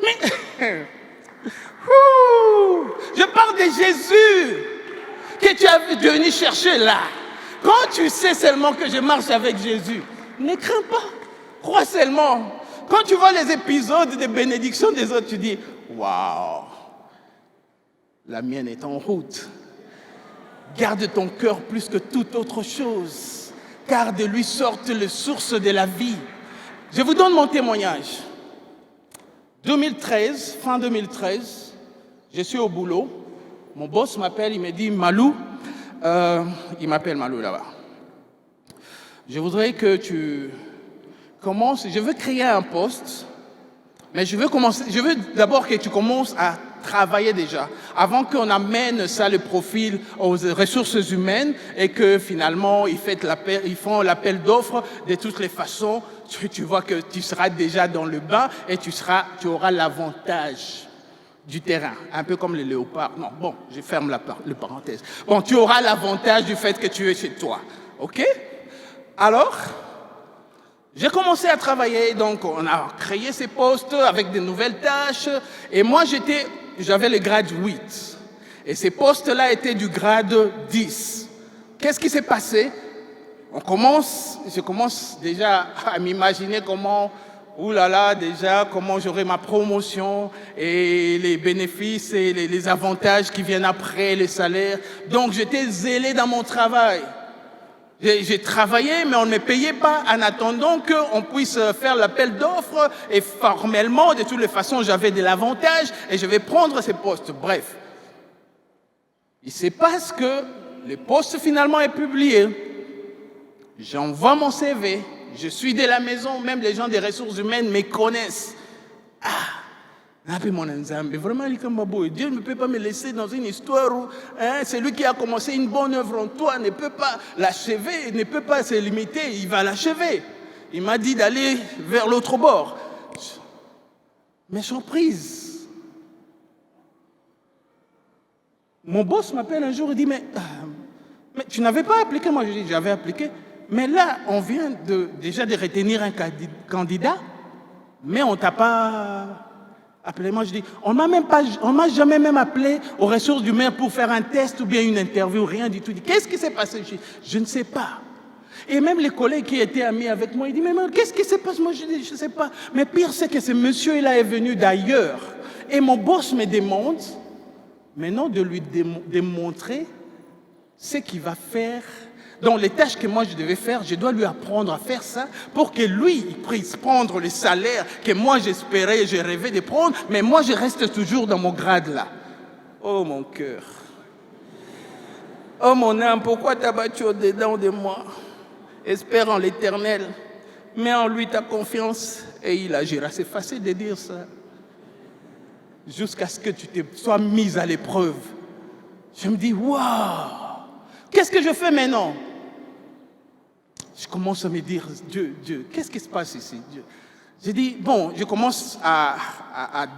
Mais, je parle de Jésus que tu es venu chercher là. Quand tu sais seulement que je marche avec Jésus, ne crains pas, crois seulement. Quand tu vois les épisodes de bénédiction des autres, tu dis, waouh, la mienne est en route. Garde ton cœur plus que toute autre chose. Car de lui sortent les sources de la vie. Je vous donne mon témoignage. 2013, fin 2013, je suis au boulot. Mon boss m'appelle, il me dit, Malou, il m'appelle Malou là-bas. Je voudrais que tu commences, je veux créer un poste, mais je veux d'abord que tu commences à travailler déjà, avant qu'on amène ça, le profil, aux ressources humaines et que finalement ils font l'appel d'offres. De toutes les façons, tu vois que tu seras déjà dans le bain et tu auras l'avantage du terrain, un peu comme les léopards. Non, bon, je ferme la parenthèse. Bon, tu auras l'avantage du fait que tu es chez toi, ok? Alors, j'ai commencé à travailler, donc on a créé ces postes avec de nouvelles tâches, et moi j'avais le grade 8, et ces postes-là étaient du grade 10. Qu'est-ce qui s'est passé? Je commence déjà à m'imaginer comment j'aurai ma promotion et les bénéfices et les avantages qui viennent après, les salaires. Donc j'étais zélé dans mon travail. J'ai travaillé, mais on ne me payait pas en attendant qu'on puisse faire l'appel d'offres. Et formellement, de toutes les façons, j'avais de l'avantage et je vais prendre ces postes. Bref, il se passe que le poste finalement est publié. J'envoie mon CV. Je suis de la maison, même les gens des ressources humaines me connaissent. Vraiment, Dieu ne peut pas me laisser dans une histoire où celui qui a commencé une bonne œuvre en toi ne peut pas l'achever, ne peut pas se limiter, il va l'achever. Il m'a dit d'aller vers l'autre bord. Mais surprise. Mon boss m'appelle un jour et dit, mais tu n'avais pas appliqué? Moi, je dis, j'avais appliqué. Mais là, on vient déjà de retenir un candidat, mais on ne t'a pas appelé. Moi, je dis, on ne m'a jamais même appelé aux ressources humaines pour faire un test ou bien une interview, rien du tout. Qu'est-ce qui s'est passé? Je ne sais pas. Et même les collègues qui étaient amis avec moi, ils disent, mais qu'est-ce qui s'est passé? Moi, je dis, je ne sais pas. Mais pire, c'est que ce monsieur-là est venu d'ailleurs. Et mon boss me demande maintenant de lui démontrer ce qu'il va faire. Donc les tâches que moi je devais faire, je dois lui apprendre à faire ça pour que lui il puisse prendre le salaire que moi j'espérais et je rêvais de prendre, mais moi je reste toujours dans mon grade là. Oh mon cœur. Oh mon âme, pourquoi t'as battu au-dedans de moi? Espère en l'Éternel, mets en lui ta confiance et il agira. C'est facile de dire ça. Jusqu'à ce que tu te sois mise à l'épreuve. Je me dis, waouh, qu'est-ce que je fais maintenant? Je commence à me dire, Dieu, qu'est-ce qui se passe ici? Dieu. J'ai dit, bon, je commence à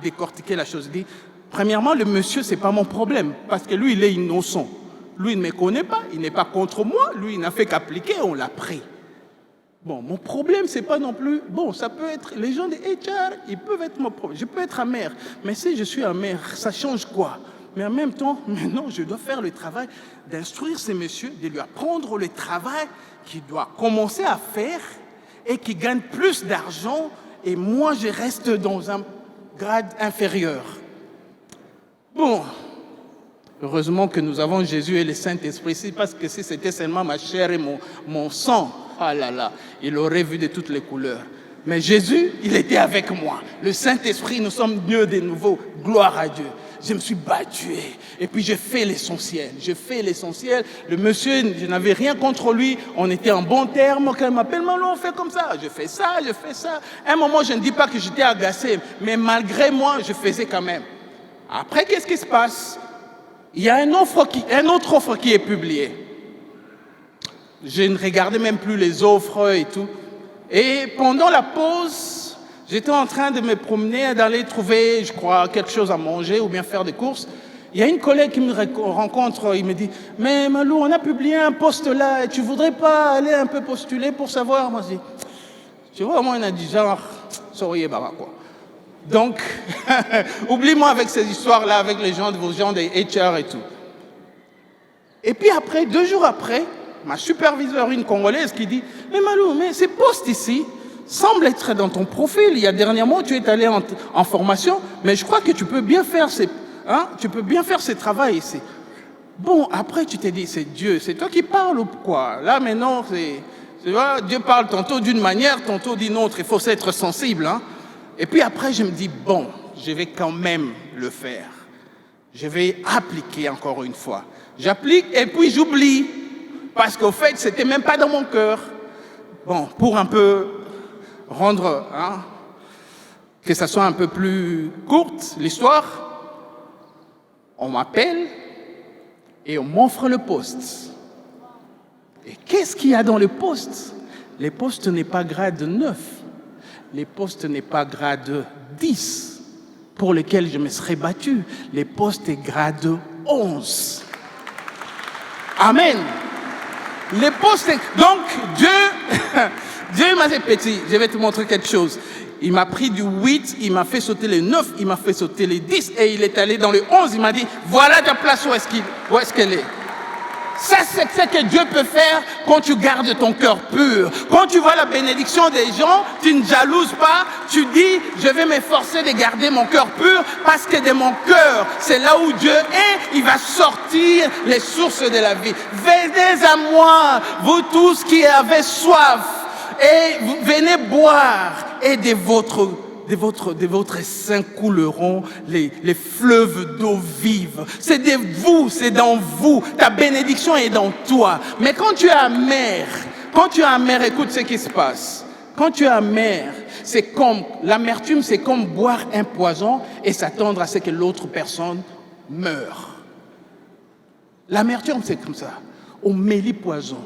décortiquer la chose. Je dis, premièrement, le monsieur, ce n'est pas mon problème, parce que lui, il est innocent. Lui, il ne me connaît pas, il n'est pas contre moi, lui, il n'a fait qu'appliquer, on l'a pris. Bon, mon problème, ce n'est pas non plus, bon, ça peut être, les gens de HR, ils peuvent être mon problème. Je peux être amer, mais si je suis amer, ça change quoi? Mais en même temps, maintenant, je dois faire le travail d'instruire ces messieurs, de lui apprendre le travail qu'il doit commencer à faire et qui gagne plus d'argent. Et moi, je reste dans un grade inférieur. Bon, heureusement que nous avons Jésus et le Saint-Esprit, parce que si c'était seulement ma chair et mon sang, ah là là, il aurait vu de toutes les couleurs. Mais Jésus, il était avec moi. Le Saint-Esprit, nous sommes mieux de nouveau. Gloire à Dieu. Je me suis battu et puis j'ai fait l'essentiel. Le monsieur, je n'avais rien contre lui. On était en bon terme. Quand il m'appelle, Malou, on fait comme ça. Je fais ça. À un moment, je ne dis pas que j'étais agacé, mais malgré moi, je faisais quand même. Après, qu'est-ce qui se passe? Il y a une autre offre qui est publiée. Je ne regardais même plus les offres et tout. Et pendant la pause, j'étais en train de me promener, d'aller trouver, je crois, quelque chose à manger ou bien faire des courses. Il y a une collègue qui me rencontre, il me dit, mais Malou, on a publié un poste là, et tu voudrais pas aller un peu postuler pour savoir? Moi, je dis, tu vois, moi, on a dit genre, souriez, baba, quoi. Donc, oublie-moi avec ces histoires-là, avec vos gens des HR et tout. Et puis après, 2 jours après, ma superviseure, une Congolaise, qui dit, mais Malou, mais ces postes ici semblent être dans ton profil. Il y a dernièrement, tu es allé en formation, mais je crois que tu peux bien faire ce travail ici. Bon, après, tu t'es dit, c'est Dieu, c'est toi qui parles ou quoi? Là, maintenant, tu vois, Dieu parle tantôt d'une manière, tantôt d'une autre. Il faut être sensible. Hein? Et puis après, je me dis, bon, je vais quand même le faire. Je vais appliquer encore une fois. J'applique et puis j'oublie. Parce qu'au fait, ce n'était même pas dans mon cœur. Bon, pour un peu rendre, que ça soit un peu plus courte, l'histoire, on m'appelle et on m'offre le poste. Et qu'est-ce qu'il y a dans le poste? Le poste n'est pas grade 9. Le poste n'est pas grade 10 pour lequel je me serais battu. Le poste est grade 11. Amen. Les postes. Donc, Dieu m'a dit, petit, je vais te montrer quelque chose. Il m'a pris du 8, il m'a fait sauter les 9, il m'a fait sauter les 10 et il est allé dans le 11. Il m'a dit, voilà ta place, où est-ce qu'elle est? Ça, c'est ce que Dieu peut faire quand tu gardes ton cœur pur. Quand tu vois la bénédiction des gens, tu ne jalouses pas. Tu dis, je vais m'efforcer de garder mon cœur pur parce que de mon cœur, c'est là où Dieu est. Il va sortir les sources de la vie. Venez à moi, vous tous qui avez soif, et venez boire. Et de votre sein couleront les fleuves d'eau vive. C'est de vous, c'est dans vous. Ta bénédiction est dans toi. Mais quand tu es amer, écoute ce qui se passe. Quand tu es amer, l'amertume, c'est comme boire un poison et s'attendre à ce que l'autre personne meure. L'amertume, c'est comme ça. On mêle poison.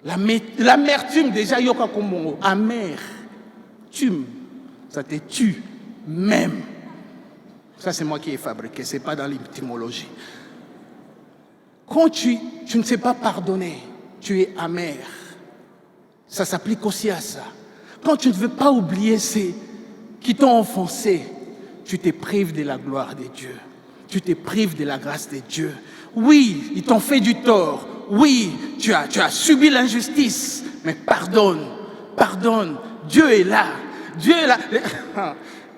L'amertume, déjà, yoka comme amer. Ça te tue même. Ça, c'est moi qui ai fabriqué, ce n'est pas dans l'étymologie. Quand tu ne sais pas pardonner, tu es amer. Ça s'applique aussi à ça. Quand tu ne veux pas oublier ceux qui t'ont offensé, tu te prives de la gloire de Dieu. Tu te prives de la grâce de Dieu. Oui, ils t'ont fait du tort. Oui, tu as subi l'injustice. Mais pardonne. Dieu est là. Dieu est là.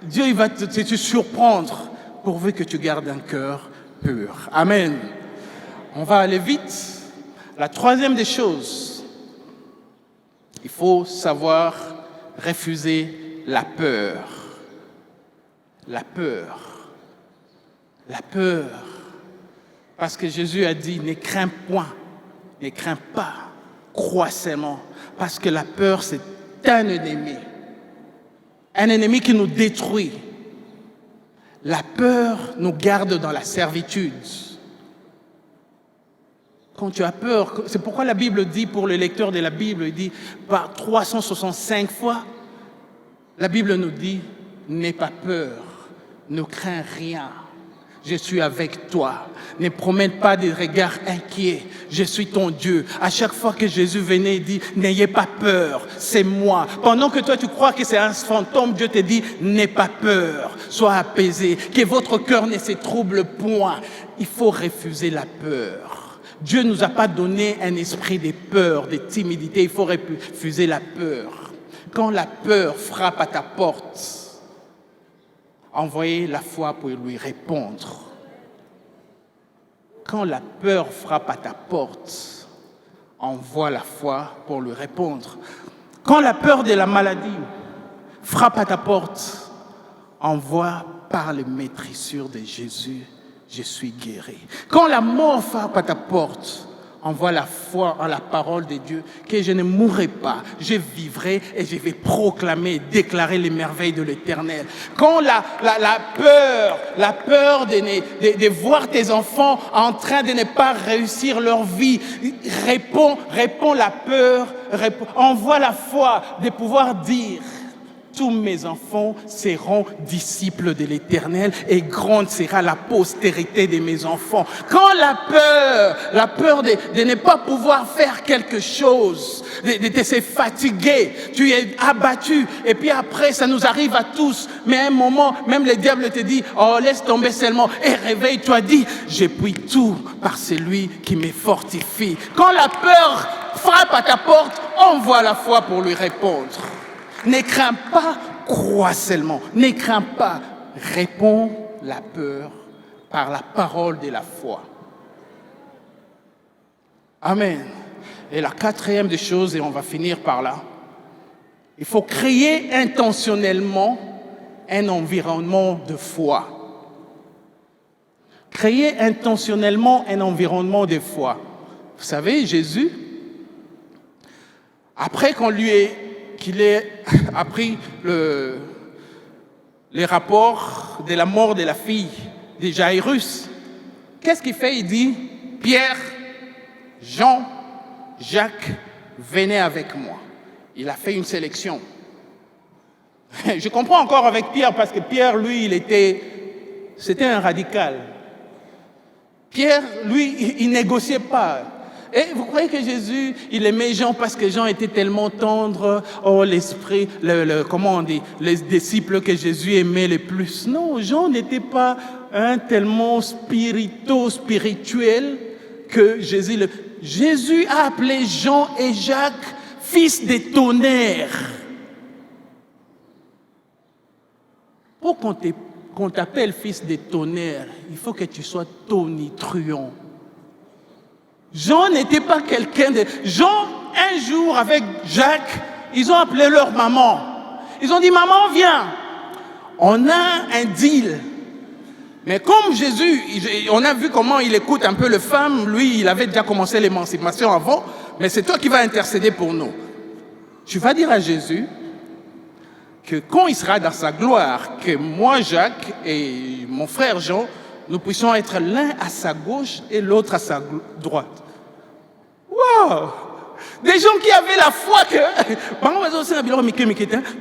Dieu, il va te surprendre pourvu que tu gardes un cœur pur. Amen. On va aller vite. La troisième des choses, il faut savoir refuser la peur. La peur. Parce que Jésus a dit, ne crains point, ne crains pas, crois seulement. Parce que la peur, c'est un ennemi. Un ennemi qui nous détruit. La peur nous garde dans la servitude. Quand tu as peur, c'est pourquoi la Bible dit, pour le lecteur de la Bible, il dit par 365 fois, la Bible nous dit, n'aie pas peur, ne crains rien. Je suis avec toi. Ne promène pas des regards inquiets. Je suis ton Dieu. À chaque fois que Jésus venait, il dit, n'ayez pas peur, c'est moi. Pendant que toi, tu crois que c'est un fantôme, Dieu te dit, n'aie pas peur, sois apaisé, que votre cœur ne se trouble point. Il faut refuser la peur. Dieu ne nous a pas donné un esprit de peur, de timidité. Il faut refuser la peur. Quand la peur frappe à ta porte, envoyez la foi pour lui répondre. Quand la peur frappe à ta porte, envoie la foi pour lui répondre. Quand la peur de la maladie frappe à ta porte, envoie par les maîtrissures de Jésus, je suis guéri. Quand la mort frappe à ta porte, envoie la foi en la parole de Dieu, que je ne mourrai pas, je vivrai et je vais proclamer, déclarer les merveilles de l'Éternel. Quand la peur de voir tes enfants en train de ne pas réussir leur vie, réponds la peur, envoie la foi de pouvoir dire, tous mes enfants seront disciples de l'Éternel et grande sera la postérité de mes enfants. Quand la peur de ne pas pouvoir faire quelque chose, de se fatiguer, tu es abattu et puis après ça nous arrive à tous. Mais à un moment, même le diable te dit, oh laisse tomber seulement et réveille-toi, dis, je puis tout par celui qui me fortifie. Quand la peur frappe à ta porte, envoie la foi pour lui répondre. Ne crains pas, crois seulement. Ne crains pas, réponds la peur par la parole de la foi. Amen. Et la quatrième des choses, et on va finir par là, il faut créer intentionnellement un environnement de foi. Créer intentionnellement un environnement de foi. Vous savez, Jésus, après qu'il ait appris les rapports de la mort de la fille de Jairus, qu'est-ce qu'il fait? Il dit, Pierre, Jean, Jacques, venez avec moi. Il a fait une sélection. Je comprends encore avec Pierre, parce que Pierre, lui, c'était un radical. Pierre, lui, il négociait pas. Et vous croyez que Jésus, il aimait Jean parce que Jean était tellement tendre, oh l'esprit, comment on dit, les disciples que Jésus aimait le plus. Non, Jean n'était pas tellement spirituel que Jésus a appelé Jean et Jacques fils des tonnerres. Pour qu'on t'appelle fils des tonnerres, il faut que tu sois tonitruant. Jean n'était pas quelqu'un de... Jean, un jour, avec Jacques, ils ont appelé leur maman. Ils ont dit, maman, viens. On a un deal. Mais comme Jésus, on a vu comment il écoute un peu les femmes. Lui, il avait déjà commencé l'émancipation avant. Mais c'est toi qui vas intercéder pour nous. Tu vas dire à Jésus que quand il sera dans sa gloire, que moi, Jacques, et mon frère Jean, nous puissions être l'un à sa gauche et l'autre à sa droite. Wow! Des gens qui avaient la foi que...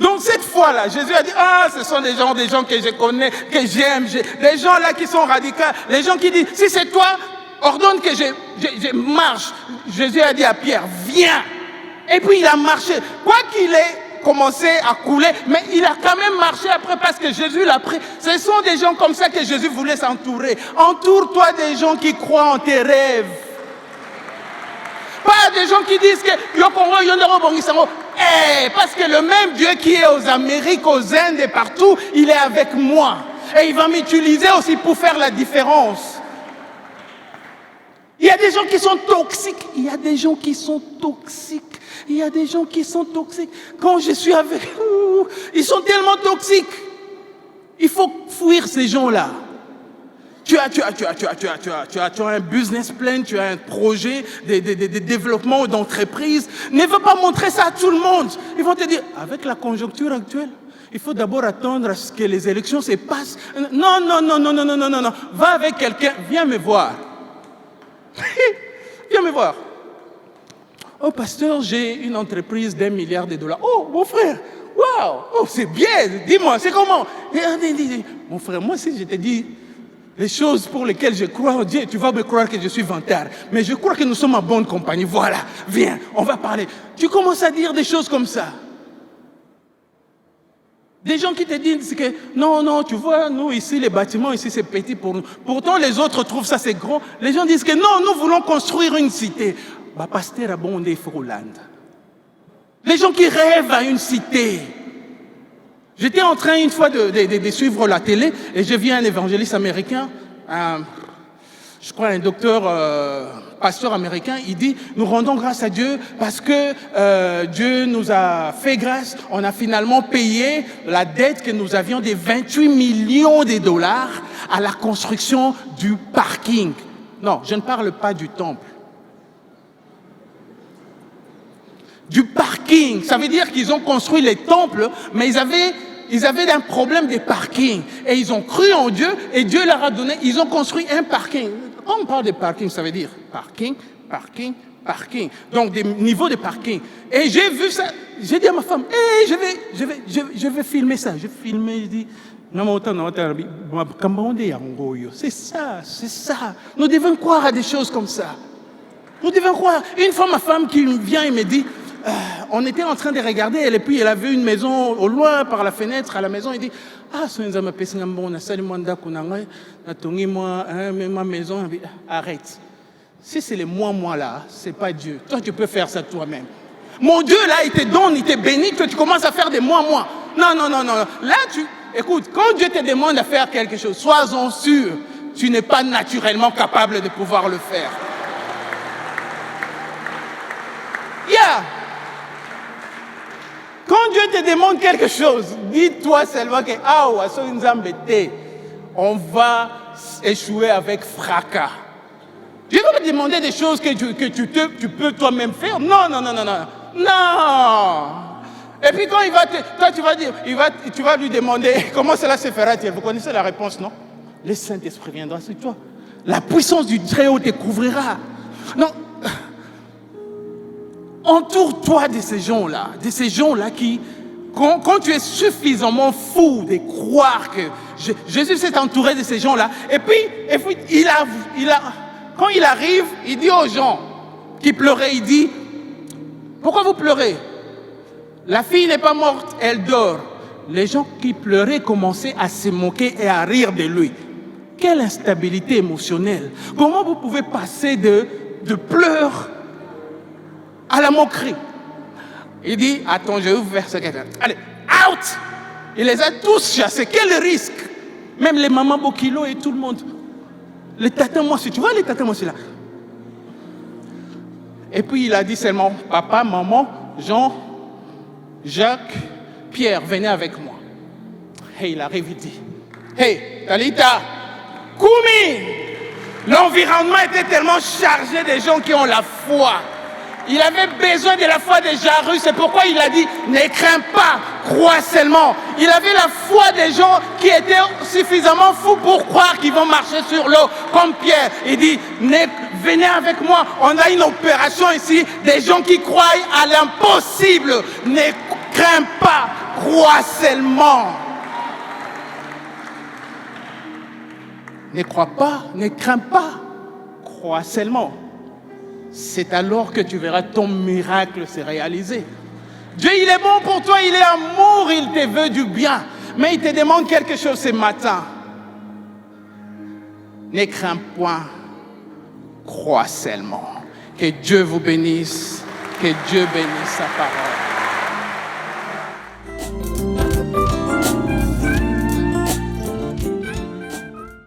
Donc cette fois-là, Jésus a dit, ce sont des gens que je connais, que j'aime, des gens là qui sont radicaux, les gens qui disent, si c'est toi, ordonne que je marche. Jésus a dit à Pierre, viens. Et puis il a marché. Quoi qu'il ait commencé à couler, mais il a quand même marché après parce que Jésus l'a pris. Ce sont des gens comme ça que Jésus voulait s'entourer. Entoure-toi des gens qui croient en tes rêves. Pas des gens qui disent que parce que le même Dieu qui est aux Amériques, aux Indes et partout, il est avec moi. Et il va m'utiliser aussi pour faire la différence. Il y a des gens qui sont toxiques. Il y a des gens qui sont toxiques. Il y a des gens qui sont toxiques. Quand je suis avec eux, ils sont tellement toxiques. Il faut fuir ces gens-là. Tu as un business plan, tu as un projet de développement d'entreprise. Ne veux pas montrer ça à tout le monde. Ils vont te dire, avec la conjoncture actuelle, il faut d'abord attendre à ce que les élections se passent. Non. Va avec quelqu'un, viens me voir. Viens me voir. Oh, pasteur, j'ai une entreprise d'1 milliard de dollars. Oh, mon frère, waouh, oh, c'est bien. Dis-moi, c'est comment? Mon frère, moi, si je te dis les choses pour lesquelles je crois en Dieu, tu vas me croire que je suis vantard. Mais je crois que nous sommes en bonne compagnie. Voilà, viens, on va parler. Tu commences à dire des choses comme ça. Des gens qui te disent que non, tu vois, nous ici, les bâtiments ici, c'est petit pour nous. Pourtant, les autres trouvent ça, c'est grand. Les gens disent que non, nous voulons construire une cité. Bah, pasteur a bon des Hollande. Les gens qui rêvent à une cité. J'étais en train une fois de suivre la télé et j'ai vu un évangéliste américain, je crois un docteur, pasteur américain, il dit, nous rendons grâce à Dieu parce que Dieu nous a fait grâce, on a finalement payé la dette que nous avions des 28 millions de dollars à la construction du parking. Non, je ne parle pas du temple. Du parking, ça veut dire qu'ils ont construit les temples, mais ils avaient un problème de parking. Et ils ont cru en Dieu, et Dieu leur a donné, ils ont construit un parking. Quand on parle de parking, ça veut dire parking. Donc des niveaux de parking. Et j'ai vu ça, j'ai dit à ma femme, hey, je vais filmer ça. J'ai filmé, je dis, c'est ça. Nous devons croire à des choses comme ça. Nous devons croire. Une fois, ma femme qui vient et me dit, on était en train de regarder, et puis elle a vu une maison au loin par la fenêtre à la maison. Elle dit, ma maison. Arrête. Si c'est les moi là, c'est pas Dieu. Toi, tu peux faire ça toi-même. Mon Dieu là, il te donne, il te bénit, que tu commences à faire des moi. Non. Là, écoute, quand Dieu te demande à faire quelque chose, sois-en sûr, tu n'es pas naturellement capable de pouvoir le faire. Yeah. Quand Dieu te demande quelque chose, dis-toi seulement que on va échouer avec fracas. Dieu va me demander des choses que tu peux toi-même faire. Non, non, non, non, non. Non. Et puis quand il va toi tu vas dire, tu vas lui demander comment cela se fera-t-il. Vous connaissez la réponse, non? Le Saint-Esprit viendra sur toi. La puissance du Très-Haut te couvrira. Non. Entoure-toi de ces gens-là qui, quand tu es suffisamment fou de croire que Jésus s'est entouré de ces gens-là, et puis quand il arrive, il dit aux gens qui pleuraient, il dit, pourquoi vous pleurez? La fille n'est pas morte, elle dort. Les gens qui pleuraient commençaient à se moquer et à rire de lui. Quelle instabilité émotionnelle. Comment vous pouvez passer de pleurs à la moquerie? Il dit, attends, je vais vous faire ce quelqu'un. Allez, out! Il les a tous chassés. Quel risque! Même les mamans Bokilo et tout le monde. Les tatins, moi, tu vois les tatins, moi, c'est là. Et puis il a dit seulement, papa, maman, Jean, Jacques, Pierre, venez avec moi. Et il arrive, il dit, hey, Talita, Koumi! L'environnement était tellement chargé des gens qui ont la foi. Il avait besoin de la foi des Jairus, c'est pourquoi il a dit, ne crains pas, crois seulement. Il avait la foi des gens qui étaient suffisamment fous pour croire qu'ils vont marcher sur l'eau, comme Pierre. Il dit, venez avec moi, on a une opération ici, des gens qui croient à l'impossible. Ne crains pas, crois seulement. Ne crois pas, ne crains pas, crois seulement. C'est alors que tu verras ton miracle se réaliser. Dieu, il est bon pour toi, il est amour, il te veut du bien. Mais il te demande quelque chose ce matin. Ne crains point, crois seulement. Que Dieu vous bénisse, que Dieu bénisse sa parole.